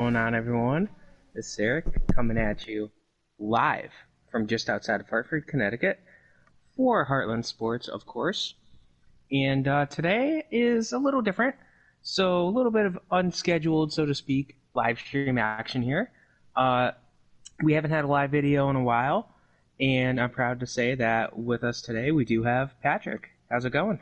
Going on, everyone? This is Eric coming at you live from just outside of Hartford, Connecticut for Heartland Sports, of course. And today is a little different, so a little bit of unscheduled, so to speak, live stream action here. We haven't had a live video in a while, and I'm proud to say that with us today we do have Patrick. How's it going?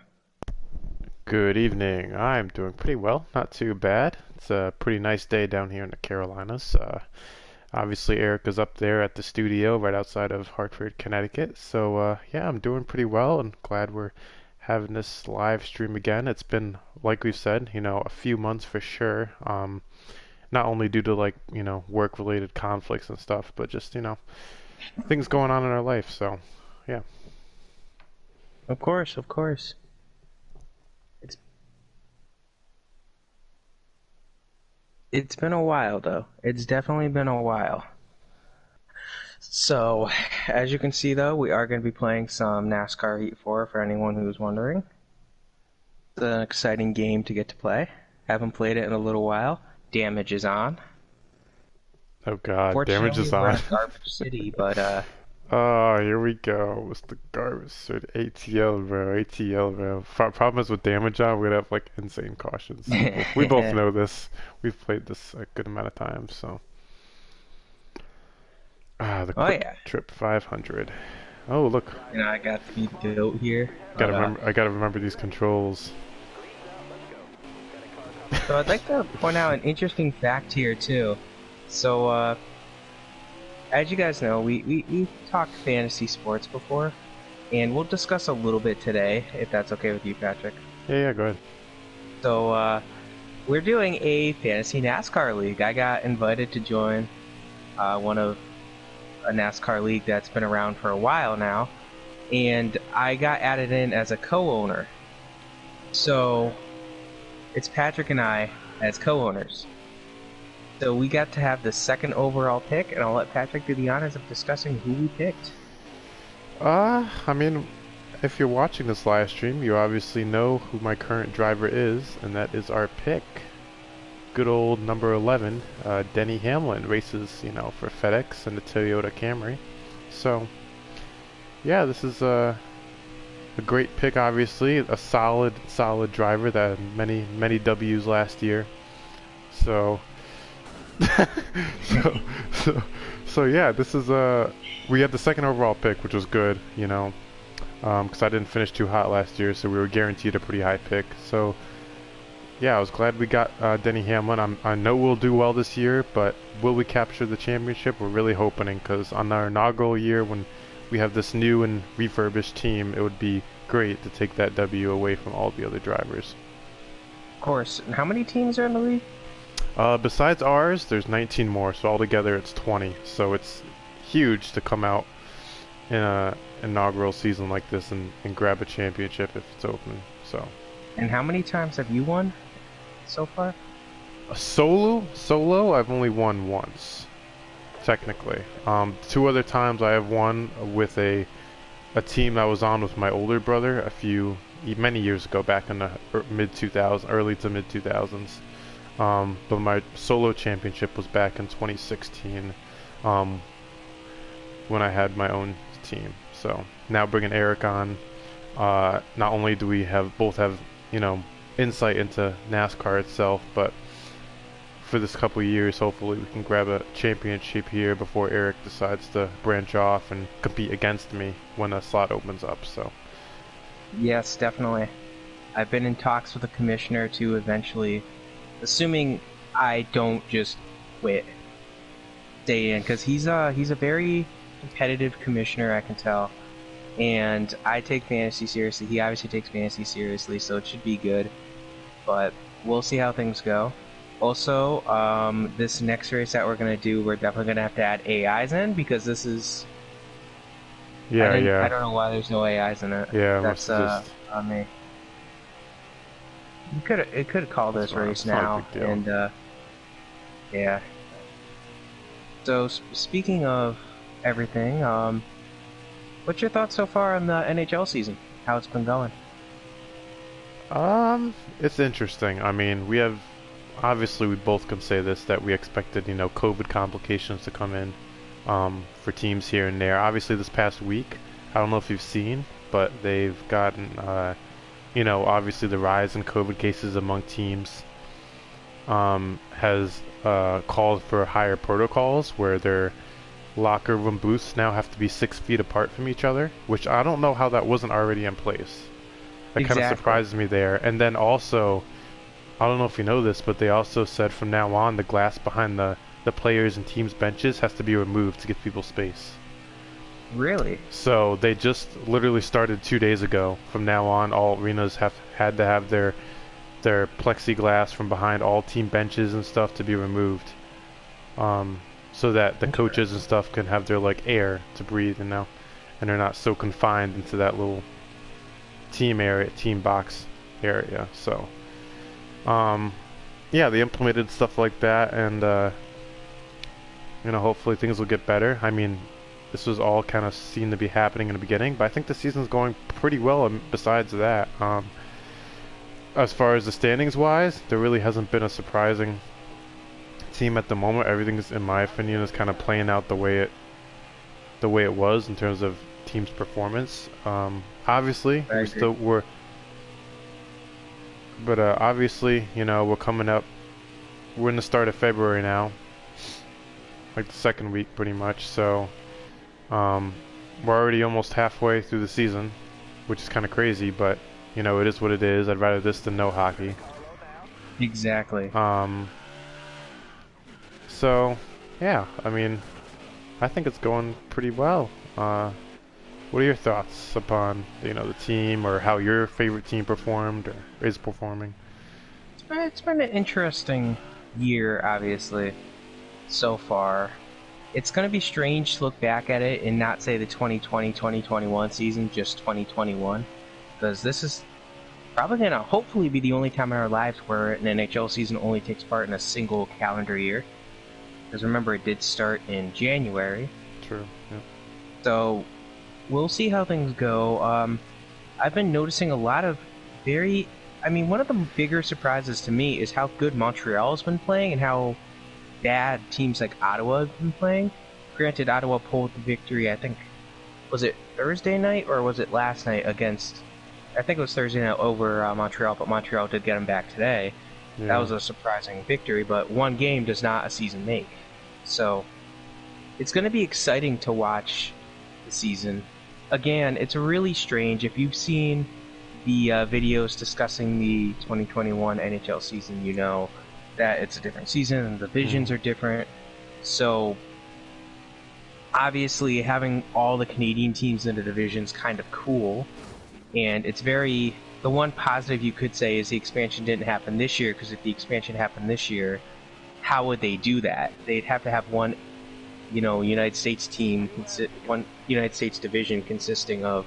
Good evening. I'm doing pretty well, not too bad. It's a pretty nice day down here in the Carolinas. Obviously, Eric is up there at the studio right outside of Hartford, Connecticut. So, yeah, I'm doing pretty well and glad we're having this live stream again. It's been, like we've said, a few months for sure. Not only due to work-related conflicts and stuff, but just, things going on in our life. So, yeah. Of course, of course. It's it's been a while though. It's definitely been a while. So, as you can see though, we are going to be playing some NASCAR Heat 4 for anyone who's wondering. It's an exciting game to get to play. Haven't played it in a little while. Damage is on. Oh God, damage Fortunately, is we're in on. a garbage city, but Oh, here we go. It's the garbage suit. ATL, bro. ATL, bro. Problem is with damage on, we're gonna have like insane cautions. We both know this. We've played this a good amount of times, so. The oh quick yeah. trip 500. Oh, look. I got the goat here, Gotta but remember. I gotta remember these controls. so I'd like to point out an interesting fact here too. So, as you guys know, we've talked fantasy sports before, and we'll discuss a little bit today, if that's okay with you, Patrick. Yeah, yeah. Go ahead. So, we're doing a fantasy NASCAR league. I got invited to join one of a NASCAR league that's been around for a while now, and I got added in as a co-owner. So, it's Patrick and I as co-owners. So we got to have the second overall pick, and I'll let Patrick do the honors of discussing who we picked. I mean, if you're watching this live stream, you obviously know who my current driver is, and that is our pick. Good old number 11, Denny Hamlin races, for FedEx and the Toyota Camry. So, yeah, this is a great pick, obviously. A solid driver that had many W's last year. So, so, so, so yeah, this is we had the second overall pick, which was good, because I didn't finish too hot last year, so we were guaranteed a pretty high pick. So, yeah, I was glad we got Denny Hamlin. I know we'll do well this year, but will we capture the championship? We're really hoping, because on our inaugural year, when we have this new and refurbished team, it would be great to take that W away from all the other drivers. Of course. And how many teams are in the league? Besides ours, there's 19 more, so altogether it's 20. So it's huge to come out in a inaugural season like this and grab a championship if it's open. So. And how many times have you won so far? Solo, I've only won once, technically. Two other times I have won with a team I was on with my older brother many years ago, back in the mid 2000s, early to mid 2000s. But my solo championship was back in 2016, when I had my own team. So now bringing Eric on, not only do we both have insight into NASCAR itself, but for this couple of years, hopefully we can grab a championship here before Eric decides to branch off and compete against me when a slot opens up. So. Yes, definitely. I've been in talks with the commissioner to eventually, assuming I don't just quit, stay in, because he's a very competitive commissioner, I can tell, and I take fantasy seriously. He obviously takes fantasy seriously, so it should be good, but we'll see how things go. Also, this next race that we're going to do, we're definitely going to have to add AIs in, because this is... Yeah, yeah. I don't know why there's no AIs in it. Yeah, that's just... on me. It could call this race now, and yeah. So speaking of everything, what's your thoughts so far on the NHL season? How it's been going? It's interesting. I mean, we have obviously we both can say this, that we expected, COVID complications to come in for teams here and there. Obviously this past week, I don't know if you've seen, but they've gotten, obviously the rise in COVID cases among teams has called for higher protocols where their locker room booths now have to be 6 feet apart from each other, which I don't know how that wasn't already in place. That kind of surprises me there. And then also, I don't know if you know this, but they also said from now on the glass behind the players and teams' benches has to be removed to give people space. Really? So they just literally started 2 days ago. From now on, all arenas had to have their plexiglass from behind all team benches and stuff to be removed, so that the coaches and stuff can have their air to breathe, and they're not so confined into that little team box area. So, yeah, they implemented stuff like that, and hopefully things will get better. I mean, this was all kind of seen to be happening in the beginning, but I think the season's going pretty well. Besides that, as far as the standings wise, there really hasn't been a surprising team at the moment. Everything is, in my opinion, is kind of playing out the way it was in terms of team's performance. Obviously, we're coming up. We're in the start of February now, like the second week pretty much. So we're already almost halfway through the season, which is kind of crazy, but it is what it is. I'd rather this than no hockey. Exactly. So, yeah, I mean, I think it's going pretty well. What are your thoughts upon, the team, or how your favorite team performed or is performing? It's been an interesting year, obviously, so far. It's going to be strange to look back at it and not say the 2020-2021 season, just 2021, because this is probably going to hopefully be the only time in our lives where an NHL season only takes part in a single calendar year. Because remember, it did start in January. True, yeah. So, we'll see how things go. I've been noticing a lot of one of the bigger surprises to me is how good Montreal has been playing and how bad teams like Ottawa have been playing. Granted, Ottawa pulled the victory, I think, was it Thursday night or was it last night against, I think it was Thursday night over Montreal, but Montreal did get them back today. Yeah. That was a surprising victory, but one game does not a season make. So, it's going to be exciting to watch the season. Again, it's really strange. If you've seen the videos discussing the 2021 NHL season, you know that it's a different season and the divisions are different. So, obviously, having all the Canadian teams in the divisions kind of cool. And it's the one positive you could say is the expansion didn't happen this year, because if the expansion happened this year, how would they do that? They'd have to have one, United States team, one United States division consisting of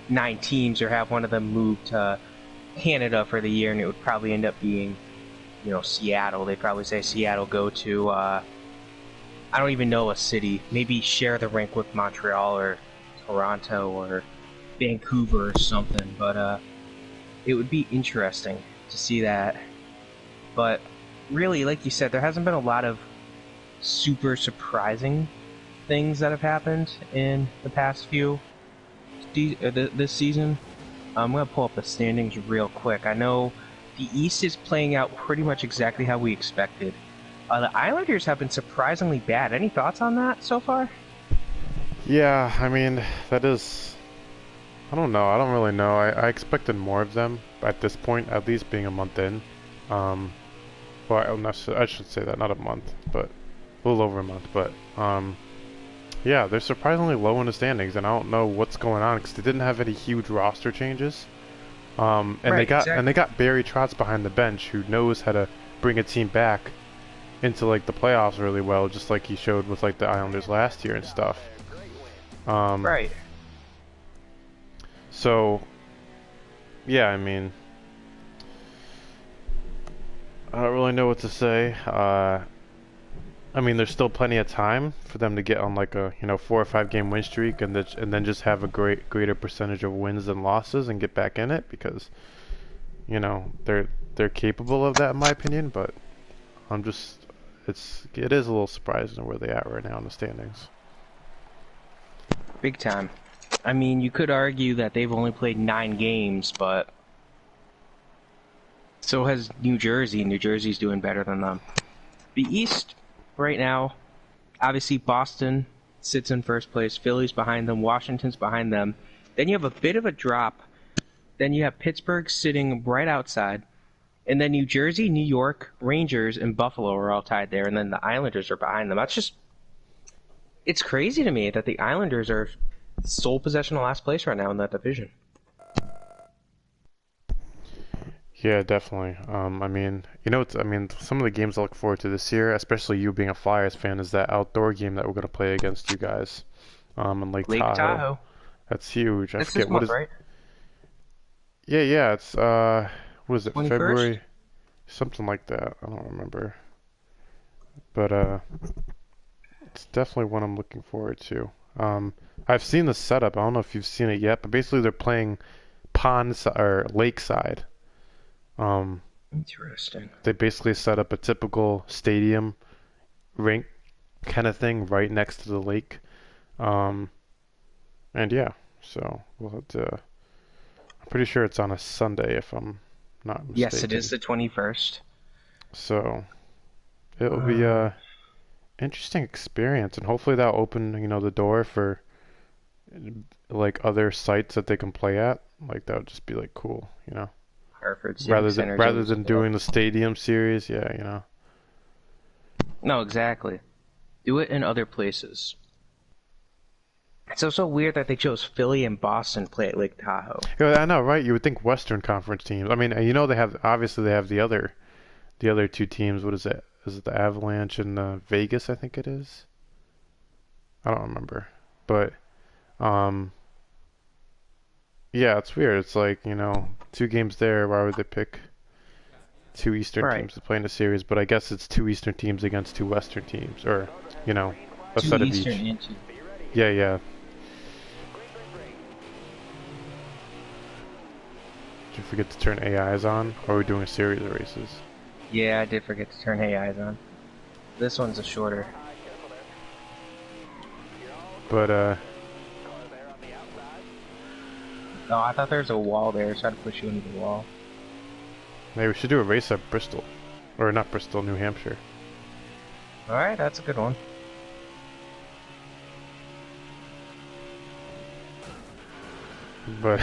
9 teams, or have one of them move to Canada for the year, and it would probably end up being, Seattle. They'd probably say Seattle go to, I don't even know a city, maybe share the rink with Montreal or Toronto or Vancouver or something, but it would be interesting to see that. But really, like you said, there hasn't been a lot of super surprising things that have happened in the past this season. I'm going to pull up the standings real quick. I know the East is playing out pretty much exactly how we expected. The Islanders have been surprisingly bad. Any thoughts on that so far? Yeah, I mean, that is... I don't know. I don't really know. I expected more of them at this point, at least being a month in. Well, I should say that, not a month, but a little over a month. But, yeah, they're surprisingly low in the standings, and I don't know what's going on, because they didn't have any huge roster changes. And they got Barry Trotz behind the bench, who knows how to bring a team back into the playoffs really well, just like he showed with the Islanders last year and stuff. Right. So, yeah, I mean, I don't really know what to say. I mean, there's still plenty of time for them to get on a 4 or 5 game win streak, and then just have a greater percentage of wins than losses and get back in it, because they're capable of that, in my opinion. But it is a little surprising where they at right now in the standings. Big time. I mean, you could argue that they've only played 9 games, but so has New Jersey. New Jersey's doing better than them. The East, right now, obviously Boston sits in first place. Philly's behind them. Washington's behind them. Then you have a bit of a drop. Then you have Pittsburgh sitting right outside. And then New Jersey, New York, Rangers, and Buffalo are all tied there. And then the Islanders are behind them. It's crazy to me that the Islanders are sole possession of last place right now in that division. Yeah, definitely. I mean, some of the games I look forward to this year, especially you being a Flyers fan, is that outdoor game that we're going to play against you guys in Lake Tahoe. That's huge. I forget what is. Right? Yeah. It's what is it? 21st? February, something like that. I don't remember. But it's definitely one I'm looking forward to. I've seen the setup. I don't know if you've seen it yet, but basically they're playing lakeside. Interesting. They basically set up a typical stadium rink kind of thing right next to the lake. And yeah, so we'll have to. I'm pretty sure it's on a Sunday if I'm not mistaken. Yes, it is the 21st. So it'll be a interesting experience, and hopefully that'll open, the door for like other sites that they can play at. Like that would just be like cool, Hartford rather than doing the stadium series, yeah. No, exactly. Do it in other places. It's also weird that they chose Philly and Boston to play at Lake Tahoe. Yeah, I know, right? You would think Western Conference teams. I mean, they have the other two teams. What is it? Is it the Avalanche and Vegas? I think it is. I don't remember, but yeah, it's weird. It's like 2 games there. Why would they pick 2 Eastern teams to play in a series? But I guess it's 2 Eastern teams against 2 Western teams, or a set of each. Yeah. Did you forget to turn AIs on? Or are we doing a series of races? Yeah, I did forget to turn AIs on. This one's a shorter. But, no, I thought there was a wall there, so I had to push you into the wall. Maybe we should do a race at Bristol. Or not Bristol, New Hampshire. Alright, that's a good one. But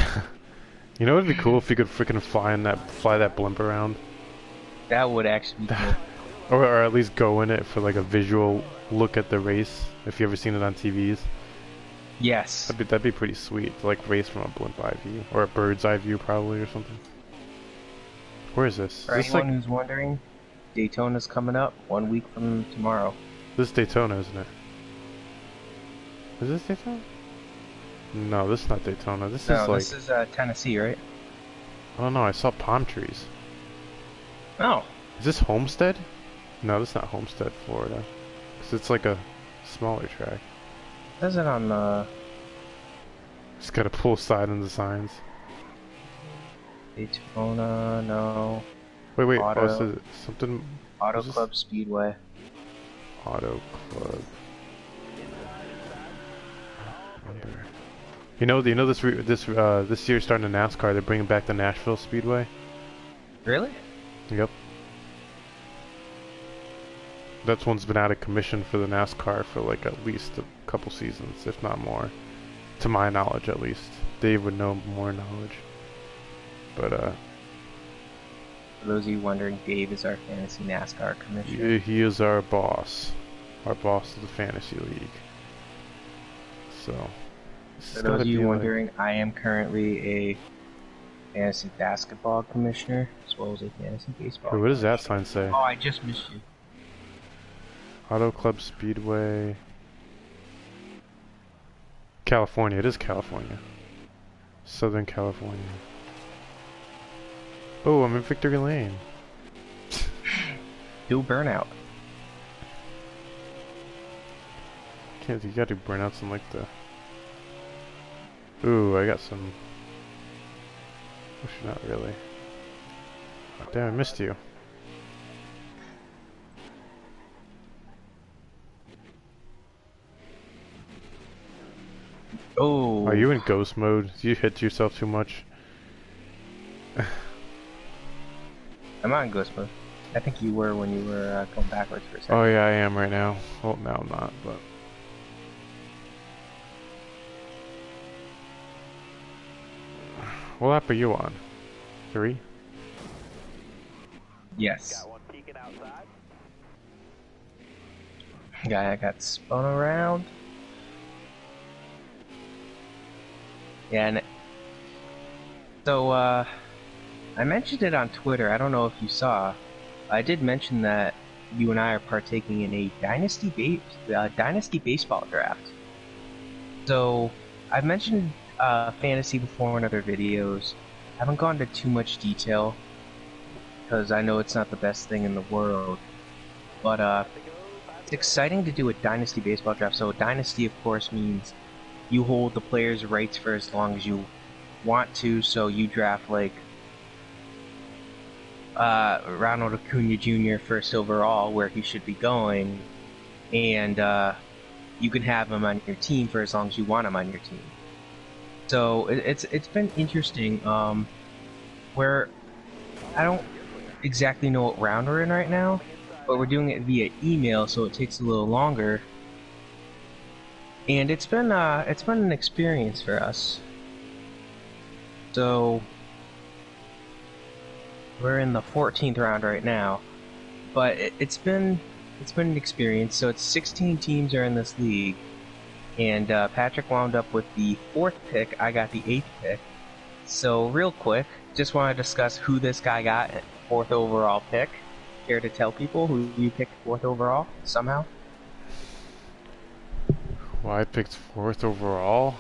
it'd be cool if you could freaking fly that blimp around. That would actually be cool. or at least go in it for like a visual look at the race. If you ever seen it on TVs. Yes. That'd be pretty sweet to like race from a blimp eye view or a bird's eye view probably or something. Where is this? For anyone who's wondering, Daytona's coming up 1 week from tomorrow. This is Daytona, isn't it? Is this Daytona? No, this is not Daytona. This is Tennessee, right? I don't know. I saw palm trees. Oh. Is this Homestead? No, this is not Homestead, Florida. Because it's like a smaller track. Is it on the... Just gotta pull side in the signs. Daytona, no. Wait. Auto, oh, so something... Auto Club Speedway. Auto Club. This year starting in NASCAR, they're bringing back the Nashville Speedway. Really? Yep. That's one's been out of commission for the NASCAR for like at least a couple seasons, if not more. To my knowledge, at least. Dave would know more knowledge. But for those of you wondering, Dave is our fantasy NASCAR commissioner. He is our boss. Our boss of the fantasy league. So. For those of you wondering, I am currently a fantasy basketball commissioner, as well as a fantasy baseball. Hey, what does that sign say? Oh, I just missed you. Auto Club Speedway. California. It is California. Southern California. Oh, I'm in Victory Lane. Do burnout. You gotta do burnouts in like the... Ooh, I got some... Actually, not really. Oh, damn, I missed you. Are Oh, you in ghost mode? You hit yourself too much? I'm not in ghost mode. I think you were when you were going backwards for a second. Oh yeah, I am right now. Well, now I'm not, but... What app are you on? 3? Yes. Guy got spun around. Yeah, and so I mentioned it on Twitter. I don't know if you saw. I did mention that you and I are partaking in a dynasty baseball draft. So I've mentioned fantasy before in other videos. I haven't gone into too much detail because I know it's not the best thing in the world. But it's exciting to do a dynasty baseball draft. So a dynasty, of course, means you hold the player's rights for as long as you want to. So you draft like Ronald Acuna Jr. first overall, where he should be going, and you can have him on your team for as long as you want him on your team. So it's been interesting. Where I don't exactly know what round we're in right now, but we're doing it via email, so it takes a little longer. And it's been an experience for us. So we're in the 14th round right now, but it's been an experience. So it's 16 teams are in this league, and Patrick wound up with the 4th pick. I got the 8th pick. So real quick, just want to discuss who this guy got at 4th overall pick. Care to tell people who you picked 4th overall somehow? Well, I picked 4th overall.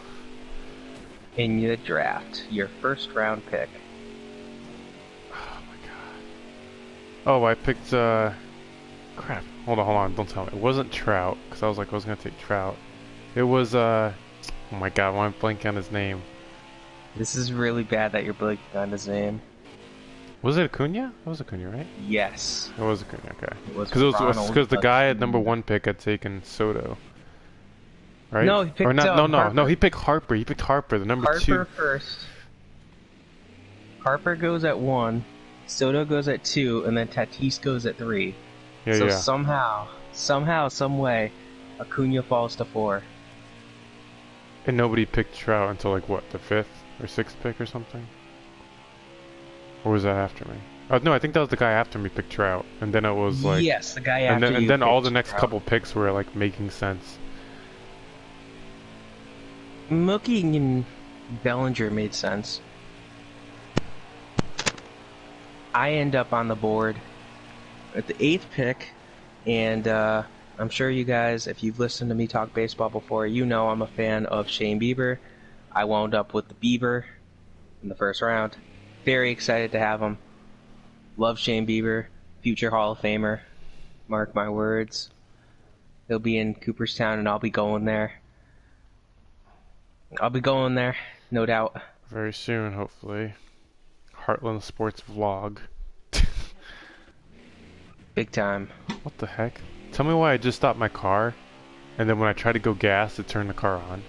In the draft, your 1st round pick. Oh my god. Oh, I picked, crap. Hold on, don't tell me. It wasn't Trout, because I was like, I was gonna take Trout. It was, oh my god, why am I blanking on his name? This is really bad that you're blanking on his name. Was it Acuna? It was Acuna, right? Yes. It was Acuna, okay. Because the guy at number 1 pick had taken Soto. Right? No, he picked No, he picked Harper. He picked Harper, the number 2. Harper first. Harper goes at 1, Soto goes at 2, and then Tatis goes at 3. Yeah, so yeah. somehow, some way, Acuna falls to 4. And nobody picked Trout until like what, the 5th or 6th pick or something? Or was that after me? Oh no, I think that was the guy after me picked Trout, and then it was like yes, the guy after you. And then all the picked next Trout. couple picks were like making sense. Mookie and Bellinger made sense. I end up on the board at the 8th pick, and I'm sure you guys, if you've listened to me talk baseball before, you know I'm a fan of Shane Bieber. I wound up with the Bieber in the 1st round. Very excited to have him. Love Shane Bieber, future Hall of Famer. Mark my words. He'll be in Cooperstown, and I'll be going there. No doubt. Very soon, hopefully. HartLandSportz vlog. Big time. What the heck? Tell me why I just stopped my car, and then when I tried to go gas, it turned the car on.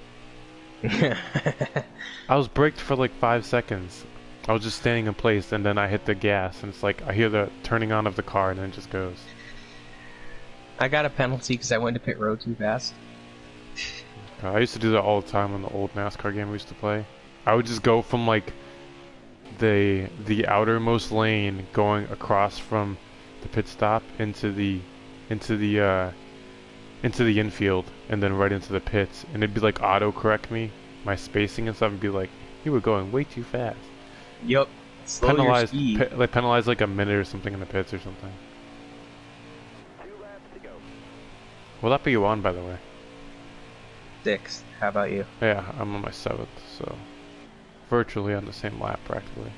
I was braked for like 5 seconds. I was just standing in place, and then I hit the gas, and it's like I hear the turning on of the car, and then it just goes. I got a penalty because I went to pit road too fast. I used to do that all the time on the old NASCAR game we used to play. I would just go from like the outermost lane, going across from the pit stop into the infield, and then right into the pits, and it'd be like auto correct me my spacing and stuff, and be like, you were going way too fast. Yep. Slow your speed. Penalized like a minute or something in the pits or something. 2 laps to go. What lap are you on, by the way? 6th. How about you? Yeah, I'm on my 7th, so virtually on the same lap practically.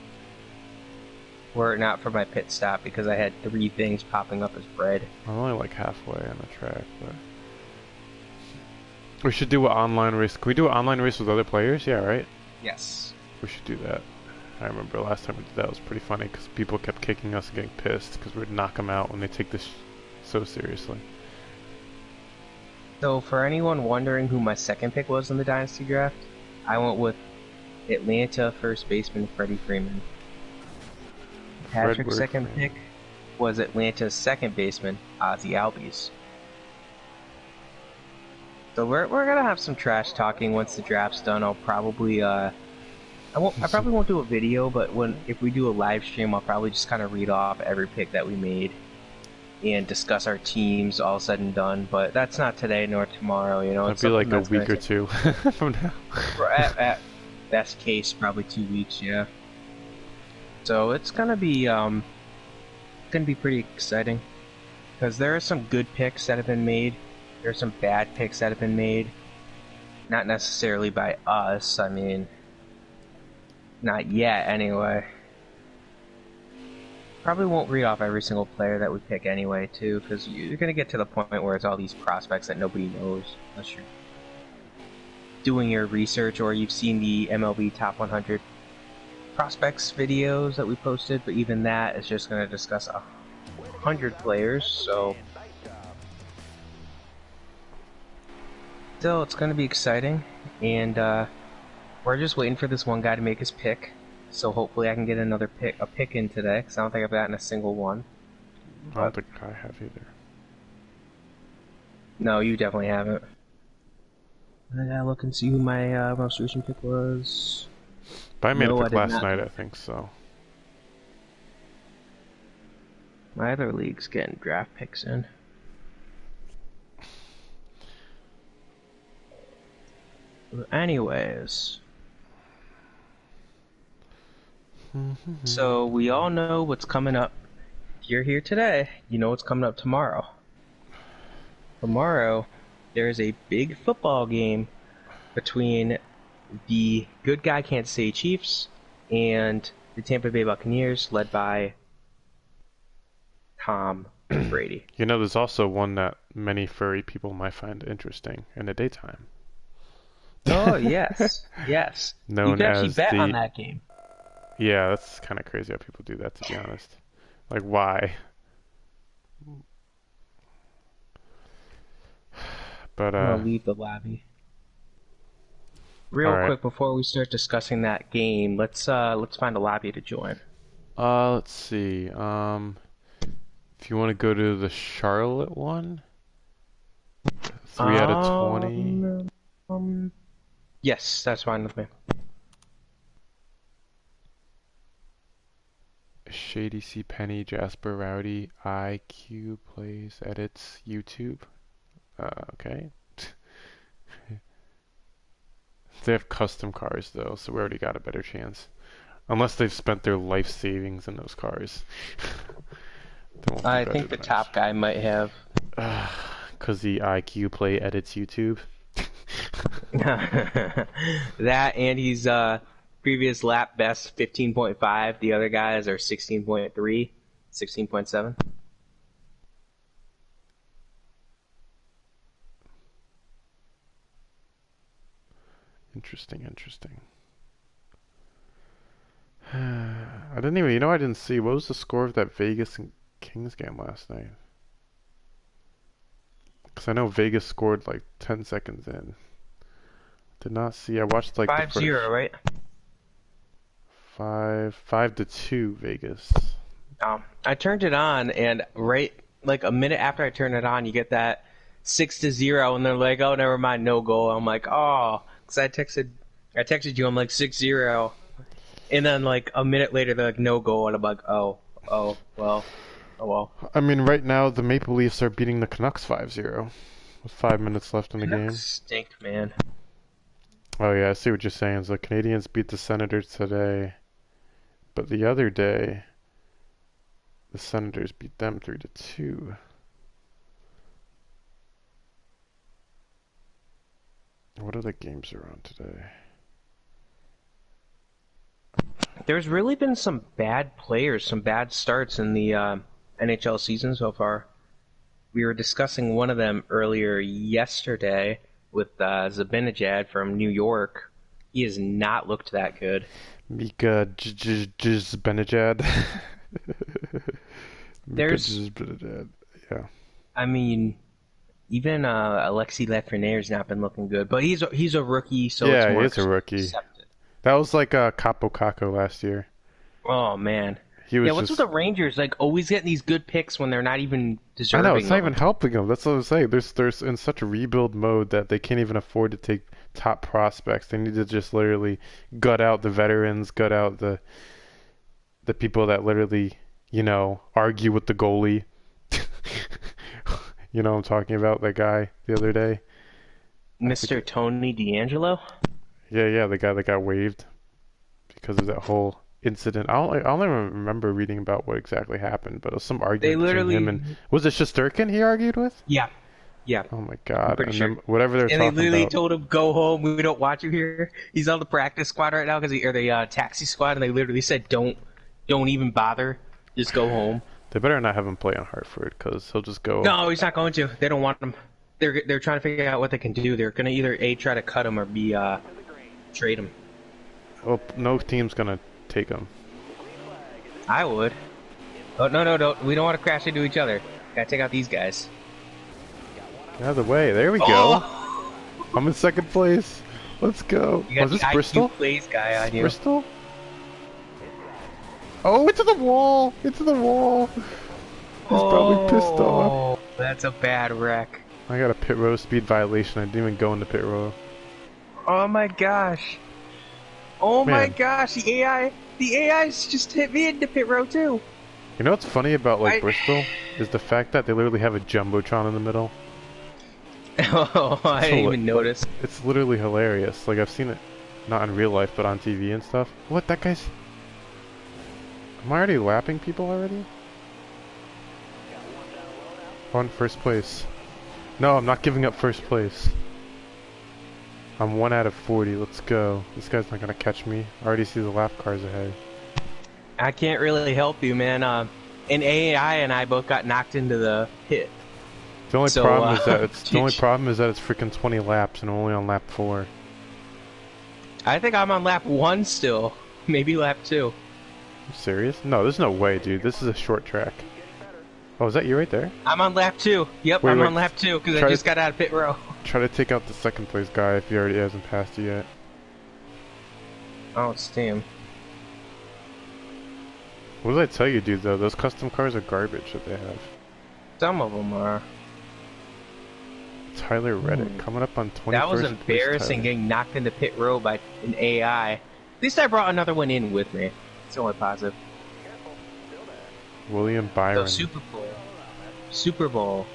Were it not for my pit stop because I had 3 things popping up as red. I'm only like halfway on the track, but we should do an online race. Can we do an online race with other players? Yeah, right? Yes. We should do that. I remember last time we did that, it was pretty funny because people kept kicking us and getting pissed because we'd knock them out when they take this so seriously. So for anyone wondering who my 2nd pick was in the Dynasty Draft, I went with Atlanta first baseman Freddie Freeman. Patrick's second pick was Atlanta's second baseman Ozzie Albies. So we're gonna have some trash talking once the draft's done. I'll probably I probably won't do a video, but if we do a live stream, I'll probably just kind of read off every pick that we made and discuss our teams all said and done. But that's not today nor tomorrow. You know, it'll be like a week or two from now. At best case, probably 2 weeks. Yeah. So it's gonna be pretty exciting because there are some good picks that have been made. There are some bad picks that have been made. Not necessarily by us. I mean, not yet anyway. Probably won't read off every single player that we pick anyway, too, because you're going to get to the point where it's all these prospects that nobody knows unless you're doing your research or you've seen the MLB Top 100 prospects videos that we posted, but even that is just going to discuss 100 players, so still, it's going to be exciting, and we're just waiting for this one guy to make his pick. So hopefully I can get a pick in today, because I don't think I've gotten a single one. I don't think I have either. No, you definitely haven't. I gotta look and see who my most recent pick was. But I made a pick last night, I think so. My other league's getting draft picks in. Anyways, so we all know what's coming up. If you're here today, you know what's coming up tomorrow. Tomorrow, there is a big football game between the good guy Kansas City Chiefs and the Tampa Bay Buccaneers, led by Tom Brady. You know, there's also one that many furry people might find interesting in the daytime. Oh, yes. Yes. Known you can actually as bet on that game. Yeah, that's kind of crazy how people do that, to be honest. Like, why? But, I'm gonna leave the lobby. Real quick, before we start discussing that game, let's find a lobby to join. Let's see. If you want to go to the Charlotte one, 3 out of 20. Yes, that's fine with me. Shady C Penny, Jasper Rowdy, IQ plays, edits, YouTube. Okay. They have custom cars though, so we already got a better chance. Unless they've spent their life savings in those cars. I think the top guy might have. Cause the IQ play edits YouTube. That and he's previous lap best 15.5. The other guys are 16.3, 16.7. Interesting. I didn't see. What was the score of that Vegas and Kings game last night? Because I know Vegas scored like 10 seconds in. Did not see. I watched like 5-0, right? 5-2 Vegas. I turned it on, and right like a minute after I turned it on, you get that 6-0, and they're like, "Oh, never mind, no goal." I'm like, "Oh," because I texted you. I'm like 6-0, and then like a minute later, they're like, "No goal," and I'm like, "Oh, well." I mean, right now the Maple Leafs are beating the Canucks 5-0 with 5 minutes left in the game. Stink, man. Oh yeah, I see what you're saying. So the Canadians beat the Senators today, but the other day, the Senators beat them 3-2. What other games are on today? There's really been some bad players, some bad starts in the NHL season so far. We were discussing one of them earlier yesterday with Zibanejad from New York. He has not looked that good. Mika Zibanejad. There's, Zibanejad. Yeah. I mean, Even Alexis Lafreniere's not been looking good, but he's a rookie, so it's Yeah, he more is a rookie. accepted. That was like Capo Caco last year. Oh man, He was yeah. What's just. with the Rangers? Like always getting these good picks when they're not even I deserving. know it's not of even them. helping them. That's what I'm saying. There's in such a rebuild mode that they can't even afford to take top prospects. They need to just literally gut out the veterans, gut out the people that literally, argue with the goalie. You know what I'm talking about? That guy the other day. Mr. Tony D'Angelo. Yeah, the guy that got waived because of that whole incident. I don't even remember reading about what exactly happened, but it was some They argument between him and literally, was it Shesterkin he argued with? yeah, yeah. Oh my I'm God! pretty And sure. then whatever they're And they talking literally about. told him, "Go home. We don't want you here." He's on the practice squad right now or the taxi squad, and they literally said, "Don't even bother. Just go home." They better not have him play on Hartford because he'll just go. No, he's not going to. They don't want him. They're trying to figure out what they can do. They're gonna either A, try to cut him, or B, trade him. Well, no team's gonna take him. I would. Oh no, don't. We don't want to crash into each other. Gotta take out these guys. Get out of the way. There we go. Oh! I'm in second place. Let's go. You got Was the this IQ Bristol? plays guy on you. Bristol? Oh, into the wall! Into the wall! He's probably pissed off. Oh, that's a bad wreck. I got a pit row speed violation. I didn't even go into pit row. Oh my gosh. Oh my Man. gosh, the AI's just hit me into pit row too. You know what's funny about Bristol is the fact that they literally have a jumbotron in the middle. Oh, I didn't even notice. It's literally hilarious. Like I've seen it, not in real life, but on TV and stuff. What? That guy's. Am I already lapping people already? On first place. No, I'm not giving up first place. I'm 1 out of 40. Let's go. This guy's not gonna catch me. I already see the lap cars ahead. I can't really help you, man. And AI and I both got knocked into the pit. The only So, problem is that it's freaking 20 laps and I'm only on lap 4. I think I'm on lap 1 still. Maybe lap 2. You serious? No, there's no way, dude. This is a short track. Oh, is that you right there? I'm on lap 2. Yep, Wait, I'm wait. on lap 2 because I Try just to- got out of pit row. Try to take out the second place guy if he already hasn't passed you yet. Oh, it's damn. What did I tell you, dude, though? Those custom cars are garbage that they have. Some of them are. Tyler Reddick coming up on 21st. That was place, embarrassing Tyler. getting knocked into pit row by an AI. At least I brought another one in with me. It's the only positive. William So Byron. Super Bowl. Super Bowl.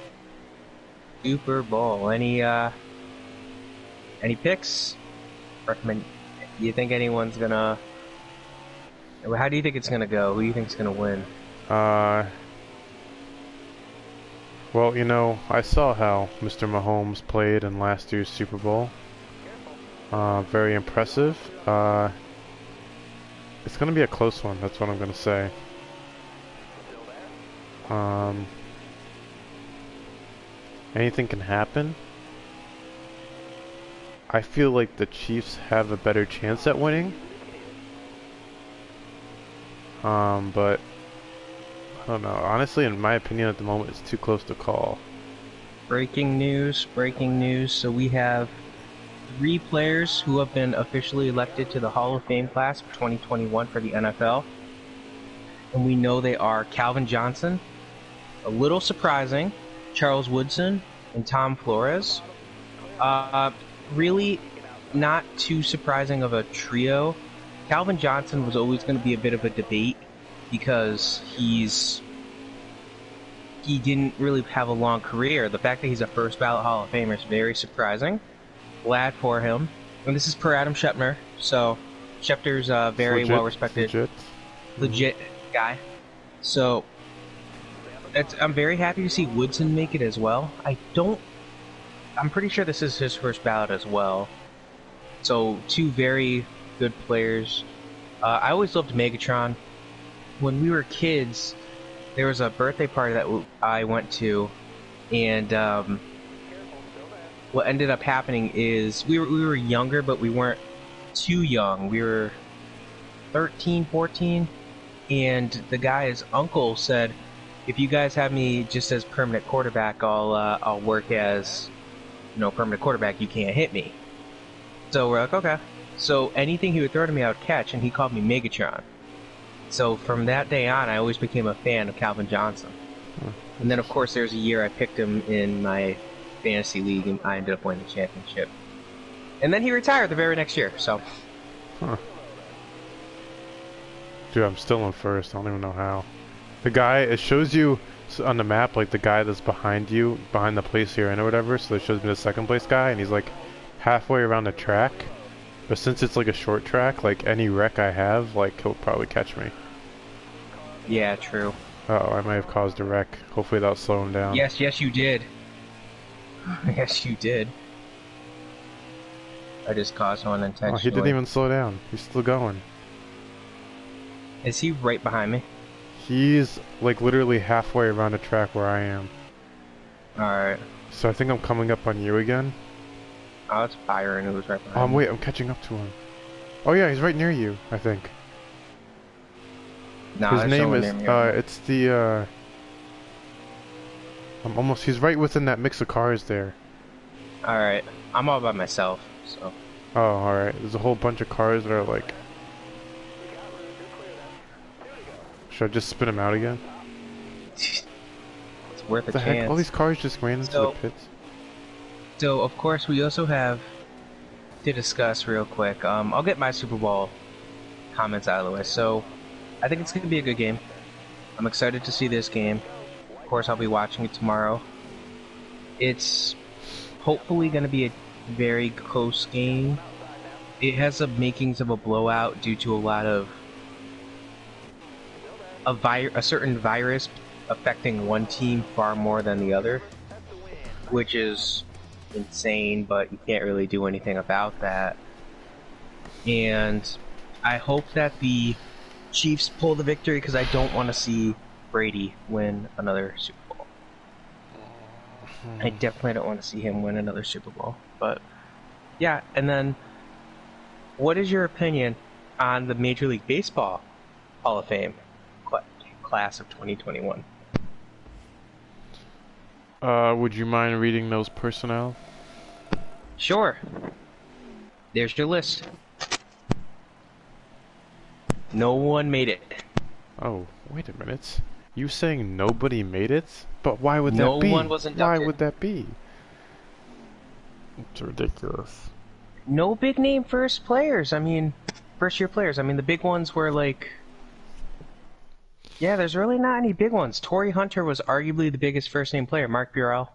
Super Bowl. Any picks? Recommend. Do you think anyone's gonna? How do you think it's gonna go? Who do you think's gonna win? Well, I saw how Mr. Mahomes played in last year's Super Bowl. Very impressive. It's gonna be a close one. That's what I'm gonna say. Anything can happen. I feel like the Chiefs have a better chance at winning. But I don't know. Honestly, in my opinion, at the moment, it's too close to call. Breaking news! Breaking news! So we have 3 players who have been officially elected to the Hall of Fame class for 2021 for the NFL, and we know they are Calvin Johnson, a little surprising, Charles Woodson, and Tom Flores. Really not too surprising of a trio. Calvin Johnson was always going to be a bit of a debate because he didn't really have a long career. The fact that he's a first ballot Hall of Famer is very surprising. Glad for him. And this is per Adam Schefter, so Schefter's a very Legit, well-respected, legit guy. So I'm very happy to see Woodson make it as well. I'm pretty sure this is his first ballot as well. So 2 very good players. I always loved Megatron. When we were kids, there was a birthday party that I went to, and what ended up happening is we were younger, but we weren't too young. We were 13, 14, and the guy's uncle said, if you guys have me just as permanent quarterback, I'll work as, permanent quarterback. You can't hit me. So we're like, okay. So anything he would throw to me, I would catch, and he called me Megatron. So from that day on, I always became a fan of Calvin Johnson. And then, of course, there's a year I picked him in my fantasy league, and I ended up winning the championship. And then he retired the very next year, so... Huh. Dude, I'm still in first. I don't even know how. The guy, it shows you on the map, like, the guy that's behind you, behind the place here and or whatever, so it shows me the second place guy, and he's, like, halfway around the track. But since it's, like, a short track, like, any wreck I have, like, he'll probably catch me. Yeah, true. Uh-oh, I might have caused a wreck. Hopefully that'll slow him down. Yes, you did. Yes, you did. I just caused one intentionally. Oh, he didn't even slow down. He's still going. Is he right behind me? He's, like, literally halfway around the track where I am. Alright. So I think I'm coming up on you again. Oh, it's Byron who was right behind me. Wait, I'm catching up to him. Oh yeah, he's right near you, I think. No, his name is, it's the, he's right within that mix of cars there. Alright. I'm all by myself, so... Oh, alright. There's a whole bunch of cars that are like... Should I just spin him out again? It's worth a What the chance. heck? All these cars just ran into the pits. So, of course, we also have to discuss real quick. I'll get my Super Bowl comments out of the way. So, I think it's going to be a good game. I'm excited to see this game. Of course, I'll be watching it tomorrow. It's hopefully going to be a very close game. It has the makings of a blowout due to a lot of a certain virus affecting one team far more than the other, which is insane, but you can't really do anything about that. And I hope that the Chiefs pull the victory, because I don't want to see Brady win another Super Bowl. I definitely don't want to see him win another Super Bowl. But yeah, and then what is your opinion on the Major League Baseball Hall of Fame class of 2021? Would you mind reading those personnel? Sure. There's your list. No one made it. Oh, wait a minute. You saying nobody made it? But why would that be? No one was inducted. Why would that be? It's ridiculous. No big name first year players. I mean, the big ones were like... Yeah, there's really not any big ones. Torrey Hunter was arguably the biggest first-name player. Mark Burrell.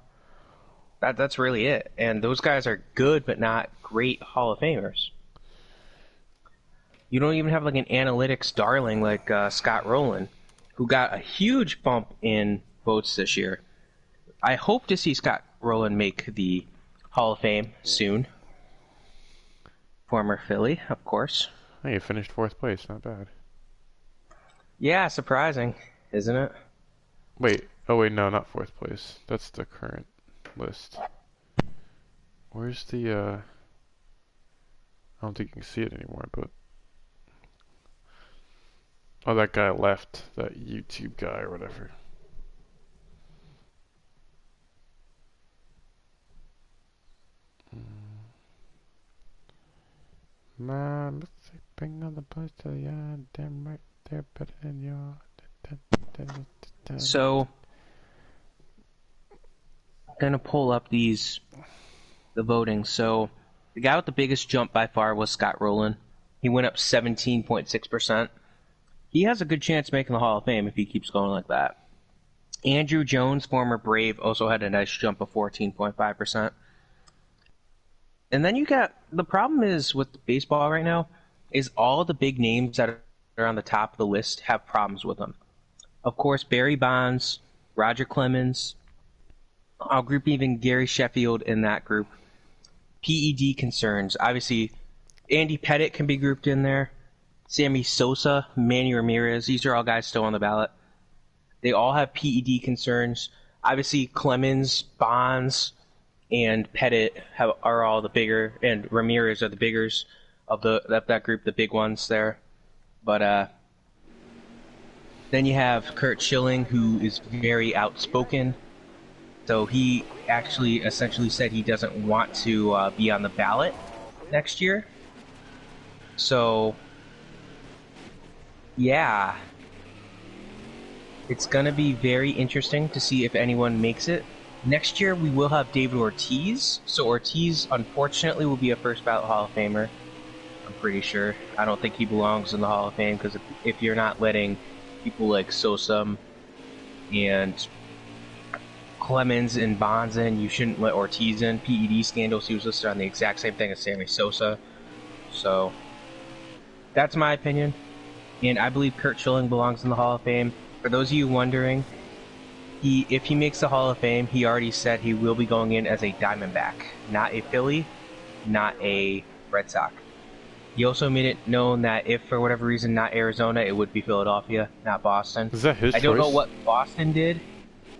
That's really it. And those guys are good, but not great Hall of Famers. You don't even have like an analytics darling like Scott Rowland, who got a huge bump in votes this year. I hope to see Scott Rowland make the Hall of Fame soon. Former Philly, of course. Hey, you finished 4th place. Not bad. Yeah, surprising, isn't it? Wait. Oh, wait, no, not 4th place. That's the current list. Where's the, I don't think you can see it anymore, but... Oh, that guy left. That YouTube guy or whatever. Man, bring on the post to the yard, damn right, they're better than you. So, I'm gonna pull up the voting. So, the guy with the biggest jump by far was Scott Rowland. He went up 17.6%. He has a good chance of making the Hall of Fame if he keeps going like that. Andrew Jones, former Brave, also had a nice jump of 14.5%. And then you got, the problem is with baseball right now, is all the big names that are on the top of the list have problems with them. Of course, Barry Bonds, Roger Clemens, I'll group even Gary Sheffield in that group. PED concerns. Obviously, Andy Pettitte can be grouped in there. Sammy Sosa, Manny Ramirez, these are all guys still on the ballot. They all have PED concerns. Obviously, Clemens, Bonds, and Pettitte are all the bigger, and Ramirez are the biggers of that group, the big ones there. But Then you have Kurt Schilling, who is very outspoken. So he actually essentially said he doesn't want to be on the ballot next year. So, yeah. It's going to be very interesting to see if anyone makes it. Next year, we will have David Ortiz. So Ortiz, unfortunately, will be a first ballot Hall of Famer. I'm pretty sure. I don't think he belongs in the Hall of Fame because if you're not letting people like Sosa and Clemens and Bonds in, you shouldn't let Ortiz in. PED scandals, he was listed on the exact same thing as Sammy Sosa. So, that's my opinion. And I believe Kurt Schilling belongs in the Hall of Fame. For those of you wondering, if he makes the Hall of Fame, he already said he will be going in as a Diamondback, not a Philly, not a Red Sox. He also made it known that if for whatever reason not Arizona, it would be Philadelphia, not Boston. Is that his choice? I don't know what Boston did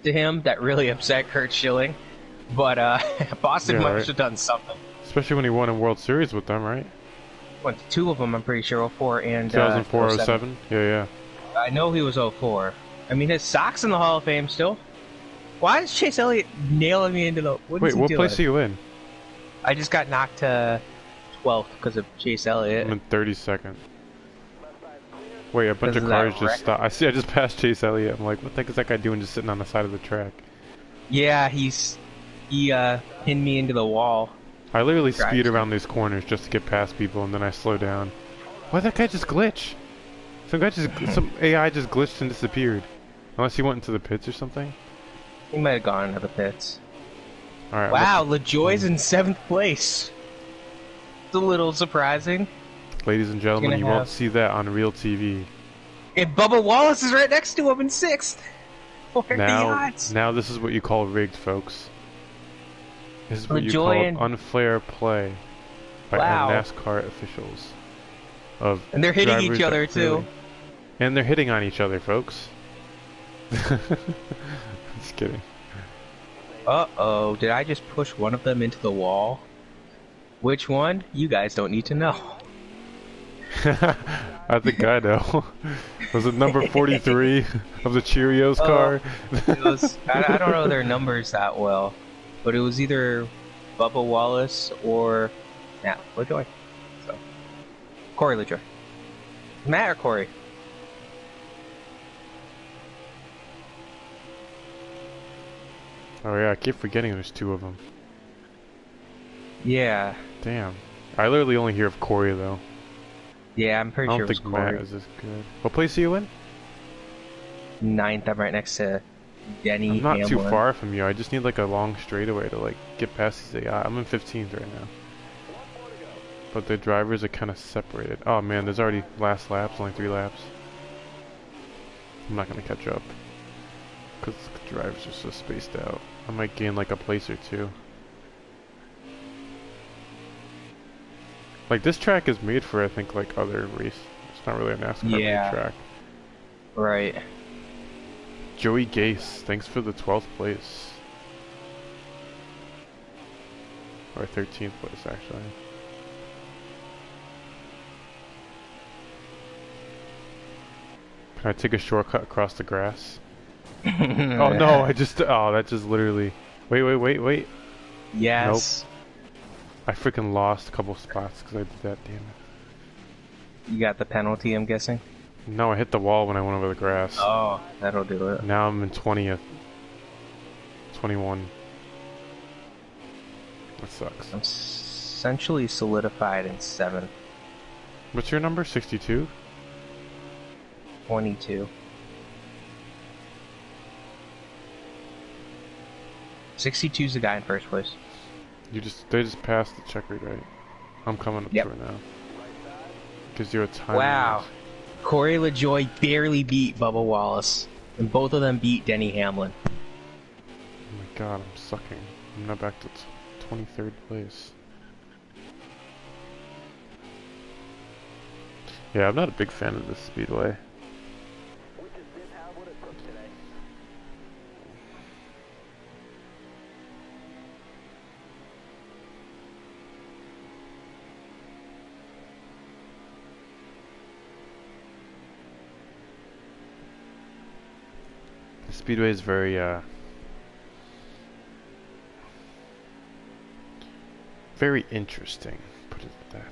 to him that really upset Kurt Schilling, but Boston must have done something. Especially when he won a World Series with them, right? Won two of them, I'm pretty sure, 04 and 2004, 07? Yeah. I know he was 04. I mean, his Sox in the Hall of Fame still. Why is Chase Elliott nailing me into the... Wait, what place are you in? I just got knocked to 12th because of Chase Elliott. I'm in 32nd. Wait, a bunch of cars just stopped. I just passed Chase Elliott. I'm like, what the heck is that guy doing just sitting on the side of the track? Yeah, he pinned me into the wall. I literally speed around these corners just to get past people, and then I slow down. Why'd that guy just glitch? Some AI just glitched and disappeared. Unless he went into the pits or something. He might have gone into the pits. All right. Wow, LaJoie's in 7th place. It's a little surprising. Ladies and gentlemen, you won't see that on real TV. And Bubba Wallace is right next to him in 6th. What are the odds? Now this is what you call rigged, folks. This is what you call unfair play by NASCAR officials. And they're hitting each other too. And they're hitting on each other, folks. Just kidding. Uh-oh, did I just push one of them into the wall? Which one? You guys don't need to know. I think I know. Was it number 43 of the Cheerios car? I don't know their numbers that well, but it was either Bubba Wallace or Matt LaJoie. So, Corey LaJoie. Matt or Corey? Oh yeah, I keep forgetting there's 2 of them. Yeah. Damn. I literally only hear of Corey though. Yeah, I'm pretty sure it was Corey. I don't think Matt is as good. What place are you in? 9th. I'm right next to Denny I'm not Hamlin. too far from you. I just need like a long straightaway to like get past these AI. I'm in 15th right now. But the drivers are kind of separated. Oh man, there's already last laps, only 3 laps. I'm not going to catch up. Because the drivers are so spaced out. I might gain like a place or 2. Like this track is made for I think like other race. It's not really a NASCAR track. Right. Joey Gase, thanks for the 12th place. Or 13th place actually. Can I take a shortcut across the grass? Oh no, that just literally... Wait. Yes. Nope. I freaking lost a couple spots because I did that, damn it. You got the penalty, I'm guessing? No, I hit the wall when I went over the grass. Oh, that'll do it. Now I'm in 20th. 21. That sucks. I'm essentially solidified in 7th. What's your number? 62? 22. 62's the guy in first place. They just passed the checker, right? I'm coming up to it now. Because you're a time. Wow. Corey LaJoie barely beat Bubba Wallace. And both of them beat Denny Hamlin. Oh my god, I'm sucking. I'm now back to 23rd place. Yeah, I'm not a big fan of this speedway. Speedway is very very interesting. Put it like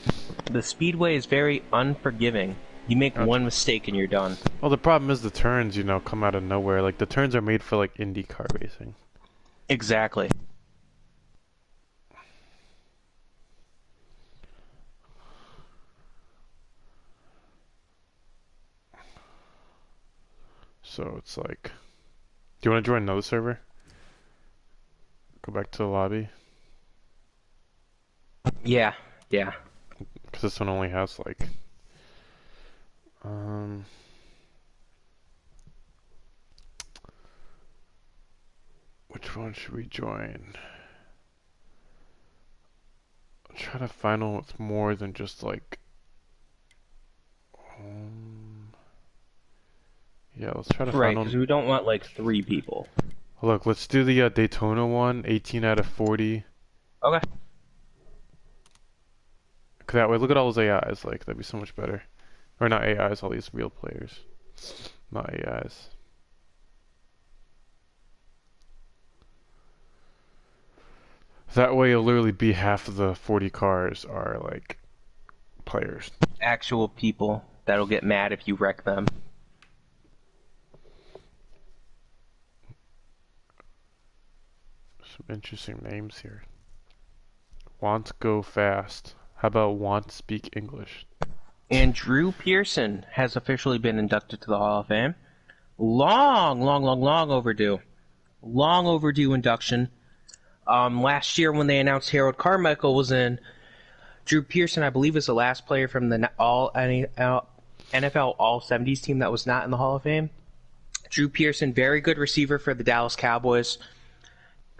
that. The Speedway is very unforgiving. You make one mistake and you're done. Well, the problem is the turns, you know, come out of nowhere. Like, the turns are made for, like, IndyCar racing. Exactly. So it's like, do you want to join another server? Go back to the lobby? Yeah. Because this one only has, like, which one should we join? I'll try to find one with more than just like, yeah, let's try to Right, find because one. we don't want like 3 people. Look, let's do the Daytona one, 18 out of 40. Okay. That way, look at all those AIs, like, that'd be so much better. Or not AIs, all these real players. Not AIs. That way, it'll literally be half of the 40 cars are, like, players. Actual people that'll get mad if you wreck them. Some interesting names here. Want go fast. How about want speak English? And Drew Pearson has officially been inducted to the Hall of Fame. Long overdue. Long overdue induction. Last year when they announced Harold Carmichael was in, Drew Pearson, I believe, is the last player from the NFL All-70s team that was not in the Hall of Fame. Drew Pearson, very good receiver for the Dallas Cowboys.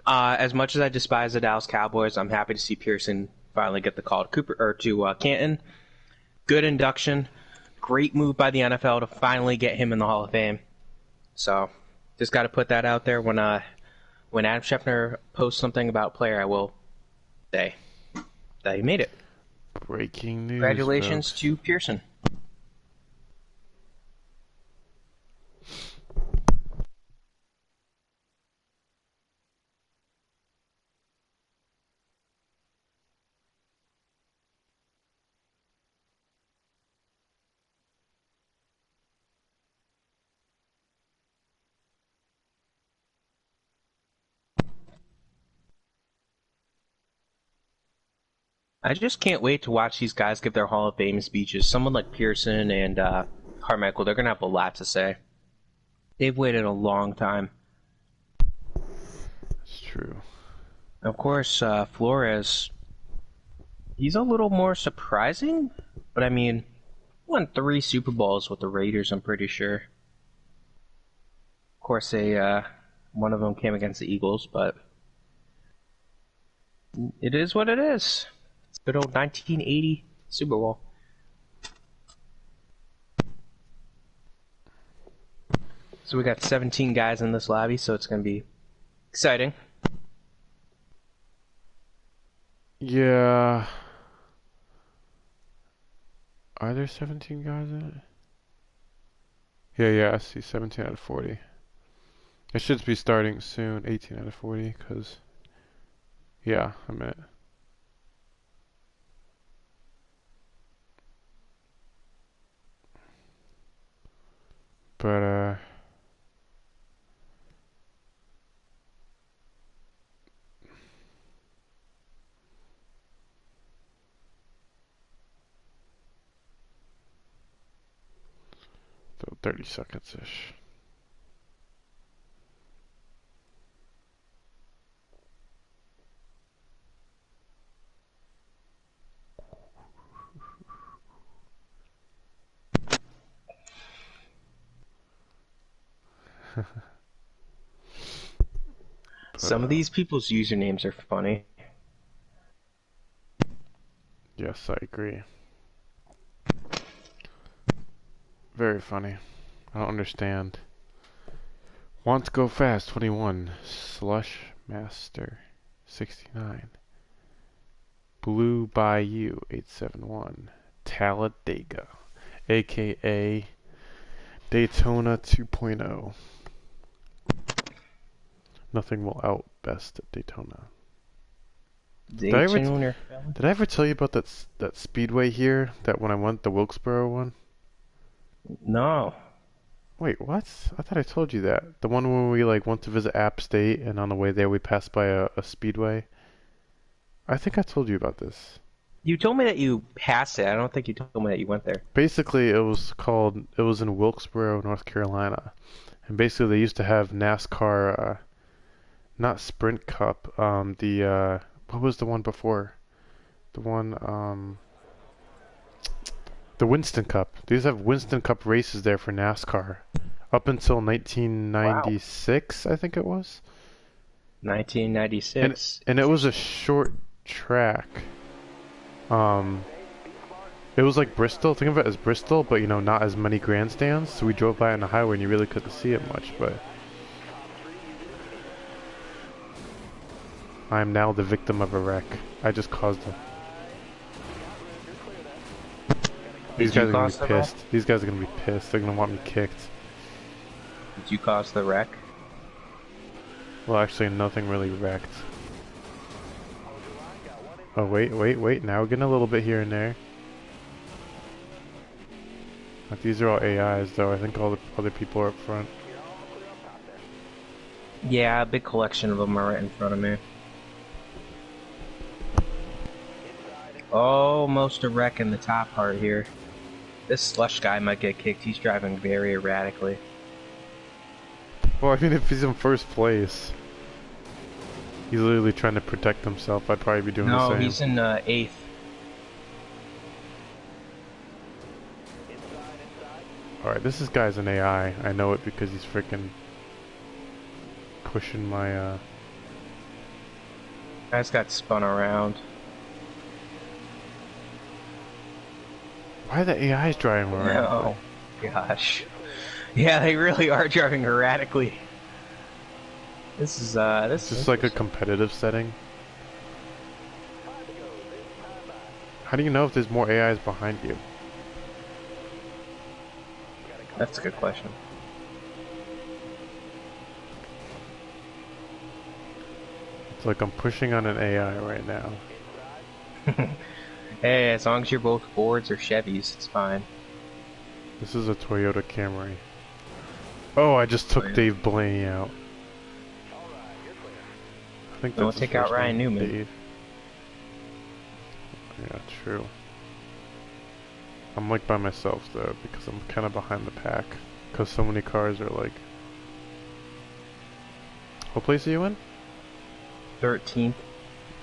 As much as I despise the Dallas Cowboys, I'm happy to see Pearson finally get the call to Canton. Good induction. Great move by the NFL to finally get him in the Hall of Fame. So, just got to put that out there. When Adam Schefter posts something about a player, I will say that he made it. Breaking news. Congratulations folks. to Pearson. I just can't wait to watch these guys give their Hall of Fame speeches. Someone like Pearson and Carmichael, they're going to have a lot to say. They've waited a long time. It's true. Of course, Flores, he's a little more surprising, but I mean, won 3 Super Bowls with the Raiders, I'm pretty sure. Of course, one of them came against the Eagles, but it is what it is. It's good old 1980 Super Bowl. So we got 17 guys in this lobby, so it's going to be exciting. Yeah. Are there 17 guys in it? Yeah, I see 17 out of 40. It should be starting soon, 18 out of 40, because, yeah, I'm in it. But, so 30 seconds-ish. Some of these people's usernames are funny. Yes, I agree. Very funny. I don't understand. Want to go fast, 21. Slush Master, 69. Blue Bayou 871 Talladega, aka Daytona 2.0. Nothing will outbest Daytona. Did I ever tell you about that speedway here? That when I went the Wilkesboro one? No. Wait, what? I thought I told you that. The one when we like went to visit App State and on the way there we passed by a speedway. I think I told you about this. You told me that you passed it. I don't think you told me that you went there. Basically, it was in Wilkesboro, North Carolina. And basically they used to have NASCAR, not Sprint Cup, what was the one before? The one, the Winston Cup. They used to have Winston Cup races there for NASCAR. Up until 1996, wow. I think it was. 1996. And it was a short track. It was like Bristol. Think of it as Bristol, but you know, not as many grandstands. So we drove by on the highway and you really couldn't see it much, but I am now the victim of a wreck. I just caused it. These guys are gonna be pissed. These guys are gonna be pissed. They're gonna want me kicked. Did you cause the wreck? Well, actually, nothing really wrecked. Oh, wait. Now we're getting a little bit here and there. Like, these are all AIs, though. I think all the other people are up front. Yeah, a big collection of them are right in front of me. Almost a wreck in the top part here. This slush guy might get kicked. He's driving very erratically. Well, I mean, if he's in first place, he's literally trying to protect himself. I'd probably be doing the same. No, he's in 8th. Alright, this guy's an AI. I know it because he's freaking pushing my, Guys got spun around. Why are the AIs driving around? Oh, gosh. Yeah, they really are driving erratically. This is just like a competitive setting. How do you know if there's more AIs behind you? That's a good question. It's like I'm pushing on an AI right now. Hey, as long as you're both Fords or Chevys, it's fine. This is a Toyota Camry. Oh, I just took Dave Blaney out. I think Don't take out Ryan Newman. Dave. Yeah, true. I'm like by myself though, because I'm kind of behind the pack. Because so many cars are like... What place are you in? 13th.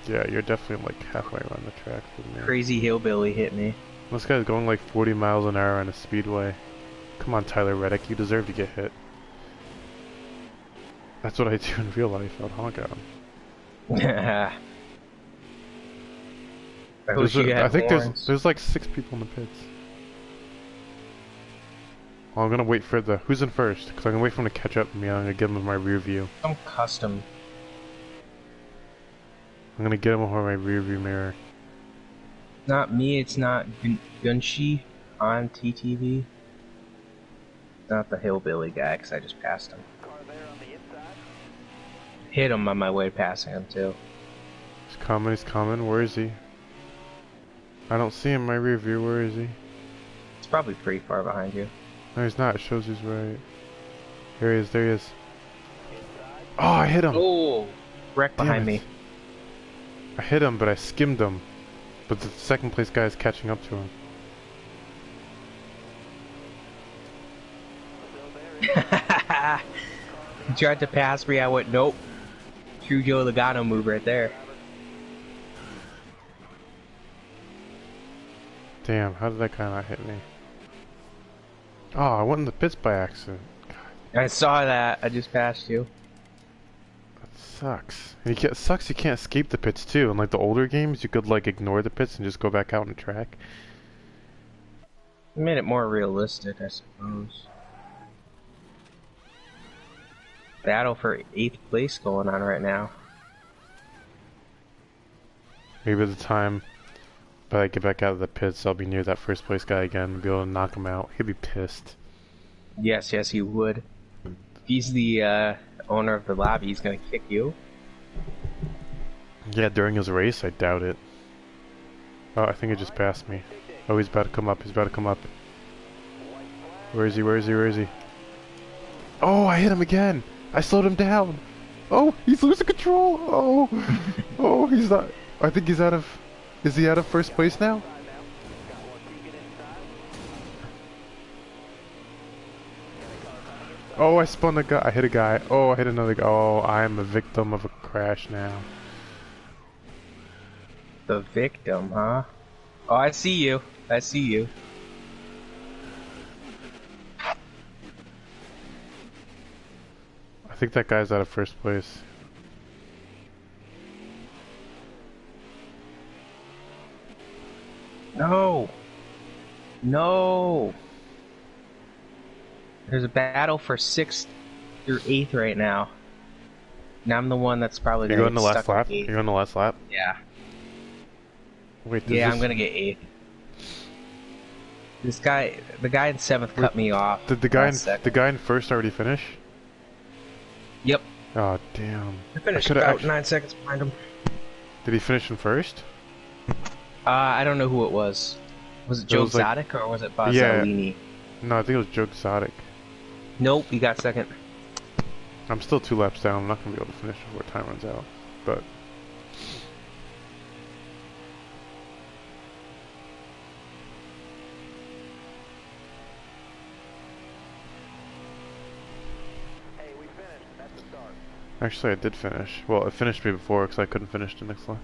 Yeah, you're definitely like halfway around the track with me. Crazy hillbilly hit me. This guy's going like 40 miles an hour on a speedway. Come on, Tyler Reddick, you deserve to get hit. That's what I do in real life. I'd honk at him. I think there's like 6 people in the pits. Well, I'm gonna wait for the... Who's in first? Because I'm gonna wait for him to catch up to me. I'm gonna give him my rear view. Some custom. I'm gonna get him over my rear view mirror. Not me, it's not Gunshi on TTV. Not the hillbilly guy, because I just passed him. Hit him on my way passing him, too. He's coming. Where is he? I don't see him in my rear view. Where is he? It's probably pretty far behind you. No, he's not. It shows he's right. There he is. Oh, I hit him! Oh! Wreck behind me. I hit him, but I skimmed him. But the second place guy is catching up to him. He tried to pass me, I went, nope. True Joe Logano move right there. Damn, how did that guy not hit me? Oh, I went in the pits by accident. God. I saw that. I just passed you. That sucks. And sucks you can't escape the pits too. In like the older games, you could like ignore the pits and just go back out on the track. It made it more realistic, I suppose. Battle for 8th place going on right now. Maybe by the time But I get back out of the pits, I'll be near that first place guy again and be able to knock him out. He'll be pissed. Yes, yes, he would. If he's the owner of the lobby, he's gonna kick you. Yeah, during his race, I doubt it. Oh, I think he just passed me. Oh, he's about to come up. He's about to come up. Where is he? Where is he? Where is he? Oh, I hit him again. I slowed him down. Oh, he's losing control. Oh, oh, he's not. I think he's out of. Is he out of first place now? Oh, I spun a guy. I hit a guy. Oh, I hit another guy. Oh, I am a victim of a crash now. The victim, huh? Oh, I see you. I see you. I think that guy's out of first place. No! No! There's a battle for 6th through 8th right now. And I'm the one that's probably You're gonna going the get last stuck lap? in 8th. You're on the last lap? Yeah. Wait, Yeah, I'm gonna get 8th. This guy, the guy in 7th cut me off. Did the guy in first already finish? Yep. Oh, damn. I finished could've about 9 seconds behind him. Did he finish in first? I don't know who it was. Was it Joe was like- Exotic or was it Bazzolini? No, I think it was Joe Exotic. Nope, he got 2nd. I'm still 2 laps down. I'm not going to be able to finish before time runs out. But Hey, we finished. That's the start. actually, I did finish. Well, it finished me before because I couldn't finish the next lap.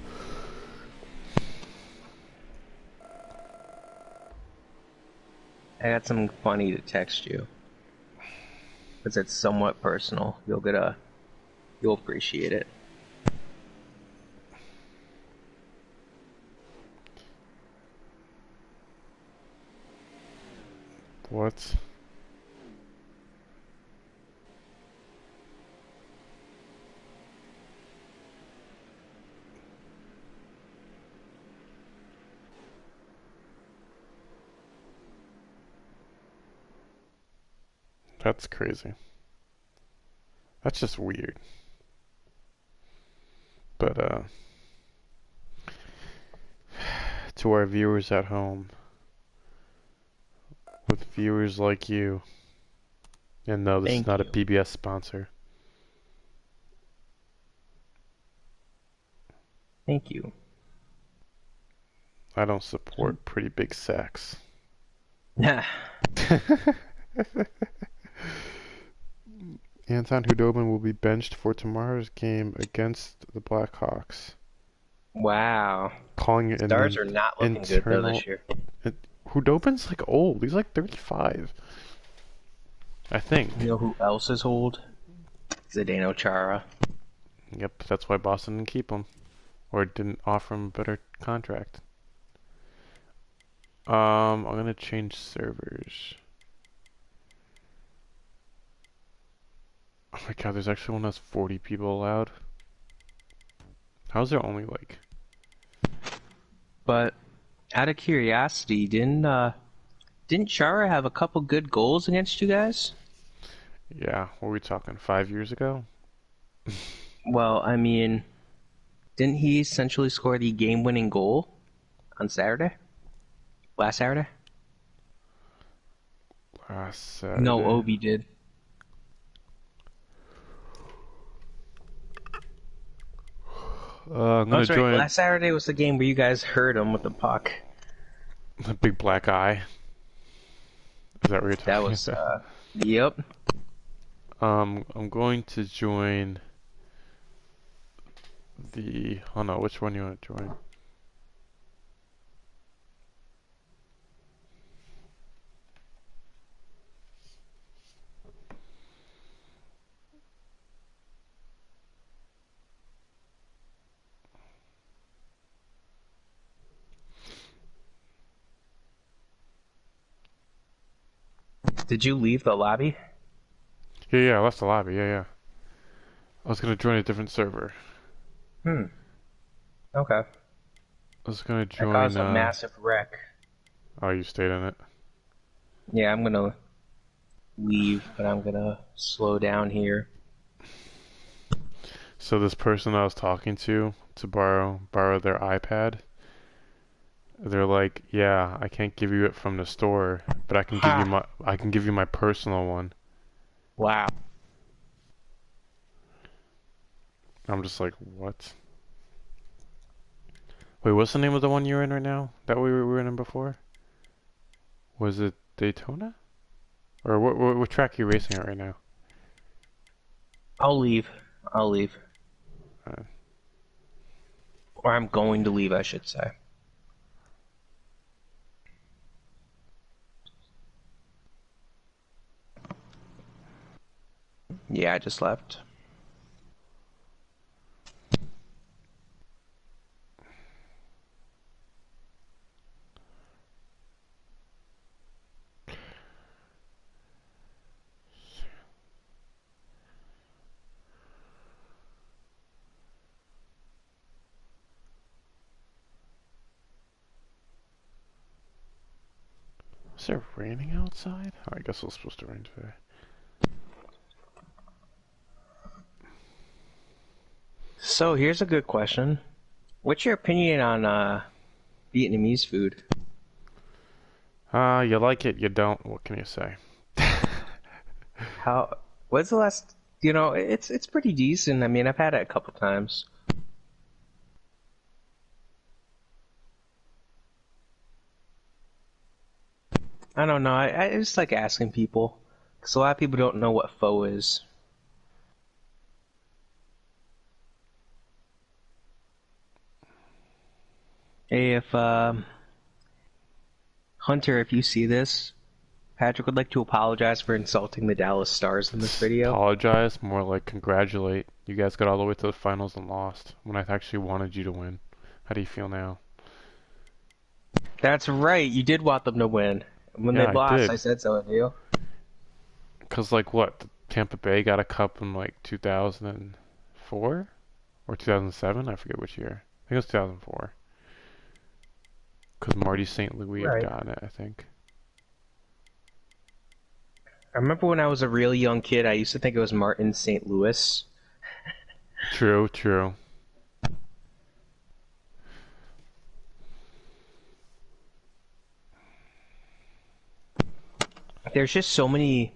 I got something funny to text you. Because it's somewhat personal. You'll appreciate it. What? That's crazy. That's just weird. But, to our viewers at home, with viewers like you, and no, this is Thank not a you. PBS sponsor. Thank you. I don't support pretty big sacks. Anton Hudobin will be benched for tomorrow's game against the Blackhawks. Wow. Calling it Stars are not looking good though this year. Hudobin's like old. He's like 35. I think. You know who else is old? Zdeno Chara. Yep, that's why Boston didn't keep him. Or didn't offer him a better contract. I'm gonna change servers. Oh my god, there's actually one that's 40 people allowed. How's there only like... But out of curiosity, didn't Chara have a couple good goals against you guys? Yeah, what were we talking, 5 years ago? Well, I mean, didn't he essentially score the game-winning goal on Saturday? Last Saturday? Last Saturday. No, Obi did. I'm gonna That's right. join Last Saturday was the game where you guys hurt him with the puck. the big black eye. Is that what you're talking That was, about? yep. I'm going to join the... Oh no, which one you want to join? Did you leave the lobby? Yeah, I left the lobby, yeah. I was gonna join a different server. Okay. was gonna I caused join. a massive wreck. Oh, you stayed in it. Yeah, I'm gonna leave, but I'm gonna slow down here. So this person I was talking to borrow their iPad, they're like, "Yeah, I can't give you it from the store, but Ha! I can give you my personal one." Wow. I'm just like, "What?" Wait, what's the name of the one you're in right now? That we were in before? Was it Daytona? Or what track are you racing at right now? I'll leave. I'll leave. Uh, Or I'm going to leave, I should say. Yeah, I just left. is it raining outside? Oh, I guess it was supposed to rain today. So here's a good question. What's your opinion on Vietnamese food? You like it, you don't. What can you say? How? What's the last? It's pretty decent. I mean, I've had it a couple times. I don't know. I just like asking people because a lot of people don't know what pho is. Hey, if Hunter, if you see this, Patrick would like to apologize for insulting the Dallas Stars in this video. Apologize, more like congratulate. You guys got all the way to the finals and lost when I actually wanted you to win. How do you feel now? That's right. You did want them to win. When Yeah, they I lost, did. I said so to you. Cause like what? Tampa Bay got a cup in like 2004 or 2007? I forget which year. I think it was 2004. Cause Marty St. Louis had Right. gotten it, I think. I remember when I was a real young kid, I used to think it was Martin St. Louis. True, true. There's just so many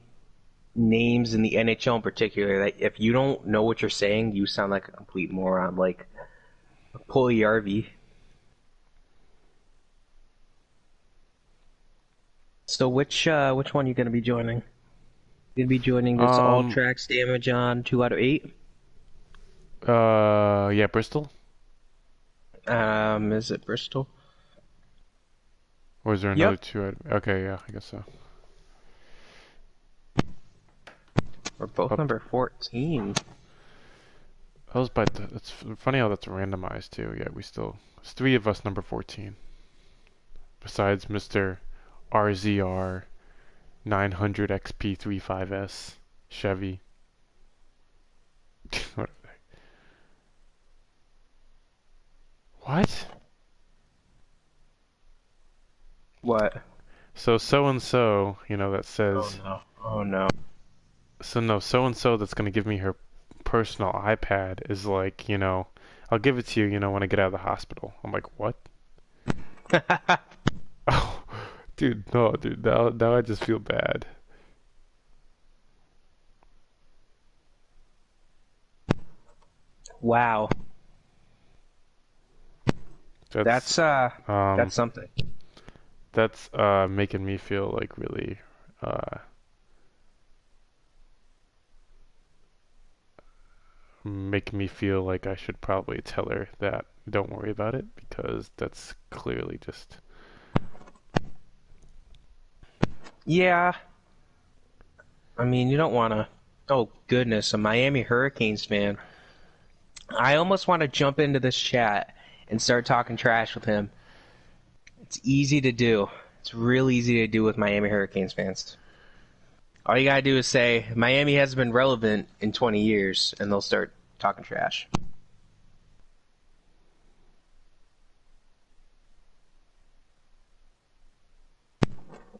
names in the NHL in particular that if you don't know what you're saying, you sound like a complete moron. Like Puljujärvi. So which one are you gonna be joining? You gonna be joining this all Um, tracks damage on 2 out of 8? yeah, Bristol? Is it Bristol? Or is there another Yep. two? Okay, yeah, I guess so. We're both Up. number 14. That was by it's funny how that's randomized too. Yeah, it's three of us number 14. Besides Mr. RZR 900 XP35S Chevy. What? What? What? So and so, that Oh says no. Oh no. so and so that's gonna give me her personal iPad is like, I'll give it to you, when I get out of the hospital. I'm like, what? Oh, dude, no, dude. Now I just feel bad. Wow. That's That's uh um that's something. that's making me feel like really uh making me feel like I should probably tell her that don't worry about it because that's clearly just Yeah. I mean, you don't want to. Oh goodness, a Miami Hurricanes fan. I almost want to jump into this chat and start talking trash with him. It's easy to do. It's real easy to do with Miami Hurricanes fans. All you gotta do is say Miami hasn't been relevant in 20 years, and they'll start talking trash.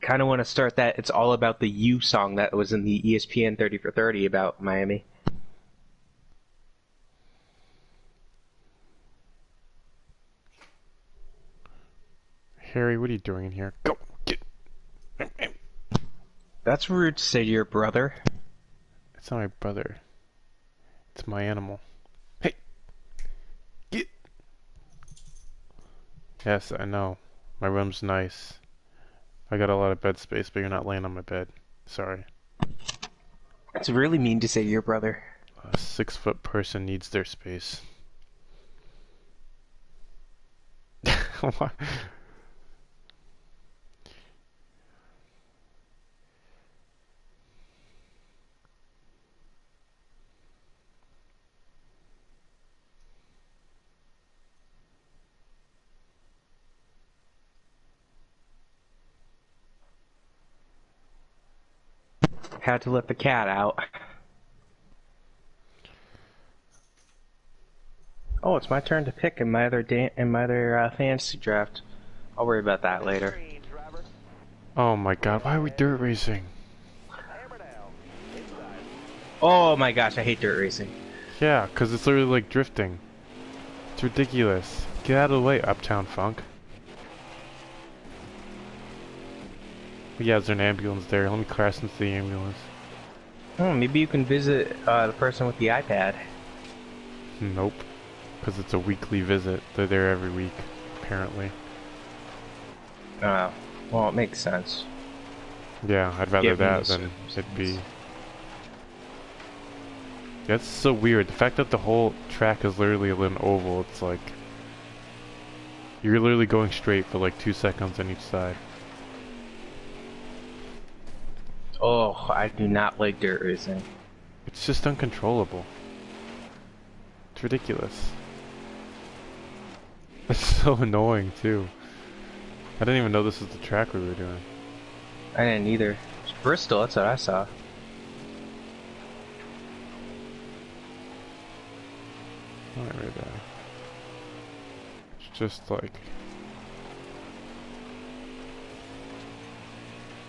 kind of want to start that "It's All About the You" song that was in the ESPN 30 for 30 about Miami. Harry, what are you doing in here? Go! Get! That's rude to say to your brother. It's not my brother. It's my animal. Hey! Get! Yes, I know. My room's nice. I got a lot of bed space, but you're not laying on my bed. Sorry. It's really mean to say to your brother. A 6-foot person needs their space. What? Had to let the cat out. Oh, it's my turn to pick in my other fantasy draft. I'll worry about that later. Green, driver. Oh my god, why are we dirt racing? Hammer down. Inside. Oh my gosh, I hate dirt racing. Yeah, 'cause it's literally like drifting. It's ridiculous. Get out of the way, Uptown Funk. Yeah, is there an ambulance there? Let me crash into the ambulance. Oh, maybe you can visit the person with the iPad. Nope. Because it's a weekly visit. They're there every week, apparently. Oh, well, it makes sense. Yeah, I'd rather Given that the than it be... circumstances. That's so weird. The fact that the whole track is literally an oval, it's like... You're literally going straight for like 2 seconds on each side. Oh, I do not like dirt racing. It's just uncontrollable. It's ridiculous. It's so annoying too. I didn't even know this was the track we were doing. I didn't either. It's Bristol, that's what I saw. Not right there. It's just like...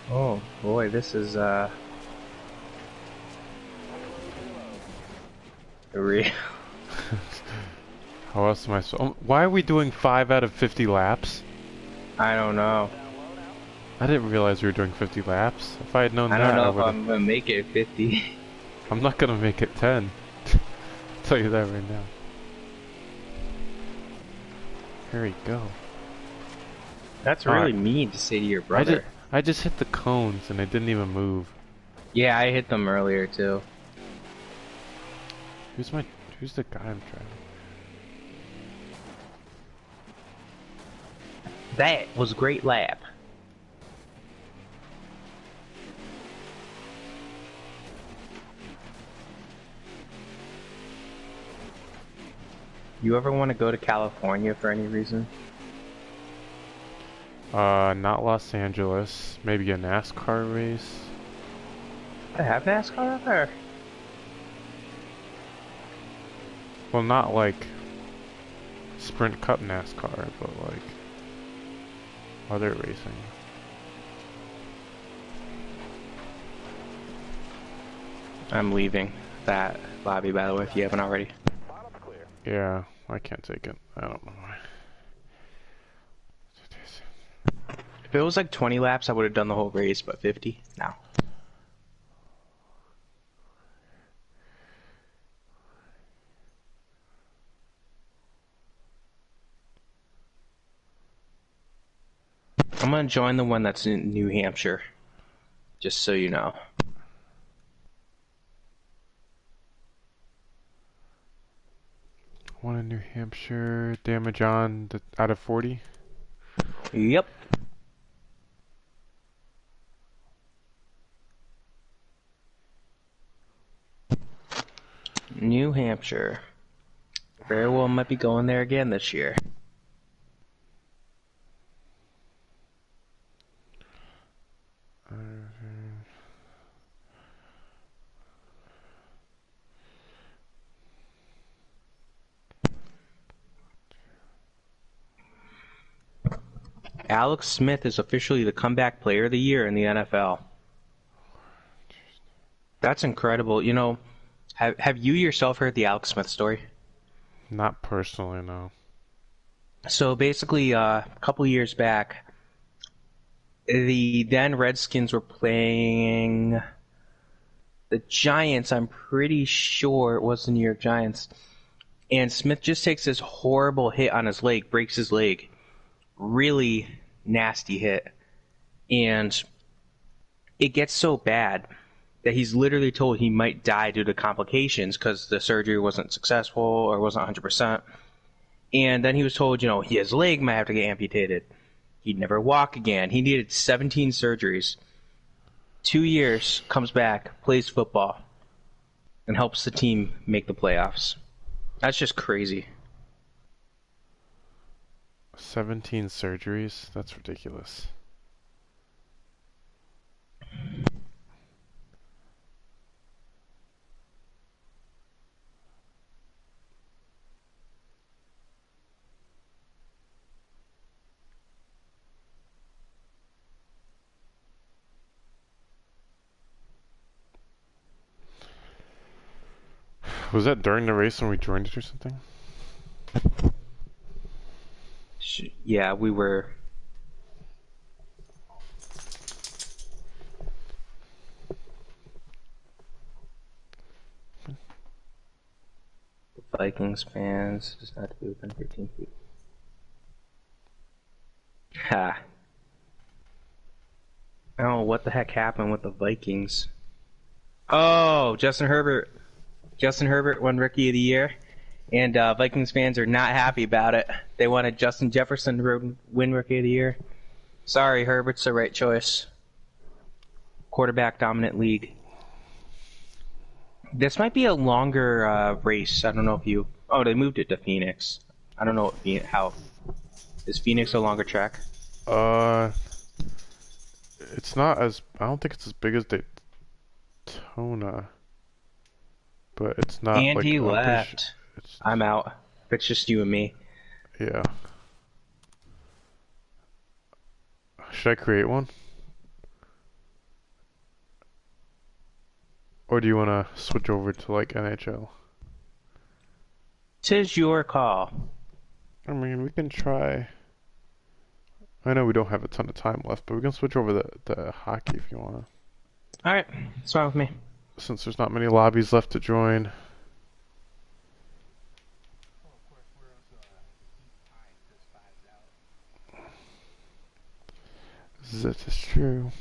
Oh boy, this is real. How else am I so... why are we doing 5 out of 50 laps? I don't know. I didn't realize we were doing 50 laps. If I had known I that, don't know I if would've... I'm gonna make it 50. I'm not gonna make it 10. I'll tell you that right now. Here we go. That's really mean to say to your brother. I just hit the cones and it didn't even move. Yeah, I hit them earlier too. Who's the guy I'm trying? That was a great lap. You ever want to go to California for any reason? Not Los Angeles. Maybe a NASCAR race. I have NASCAR out there. Well, not like Sprint Cup NASCAR, but like other racing. I'm leaving that lobby, by the way, if you haven't already. Bottom's clear. Yeah, I can't take it. I don't know why. If it was like 20 laps, I would have done the whole race, but 50? No. I'm gonna join the one that's in New Hampshire. Just so you know. One in New Hampshire. Damage on out of 40. Yep. New Hampshire. Very well might be going there again this year. Alex Smith is officially the comeback player of the year in the NFL. That's incredible. You know, have you yourself heard the Alex Smith story? Not personally, no. So basically, a couple years back, the then Redskins were playing the Giants. I'm pretty sure it was the New York Giants. And Smith just takes this horrible hit on his leg, breaks his leg. Really nasty hit. And it gets so bad that he's literally told he might die due to complications because the surgery wasn't successful or wasn't 100%. And then he was told, you know, his leg might have to get amputated. He'd never walk again. He needed 17 surgeries. 2 years, comes back, plays football, and helps the team make the playoffs. That's just crazy. 17 surgeries? That's ridiculous. Was that during the race when we joined it or something? Yeah, we were. The Vikings fans does not have to be within 13 feet. Ha. I don't know what the heck happened with the Vikings. Oh, Justin Herbert. Justin Herbert won Rookie of the Year, and Vikings fans are not happy about it. They wanted Justin Jefferson to win Rookie of the Year. Sorry, Herbert's the right choice. Quarterback dominant league. This might be a longer race. I don't know if you... Oh, they moved it to Phoenix. I don't know how... Is Phoenix a longer track? It's not as... I don't think it's as big as Daytona. But it's not and like... he left. I'm out. It's just you and me. Yeah. Should I create one? Or do you want to switch over to like NHL? 'Tis your call. I mean, we can try... I know we don't have a ton of time left, but we can switch over to hockey if you want. Alright, it's fine with me. Since there's not many lobbies left to join. That is true.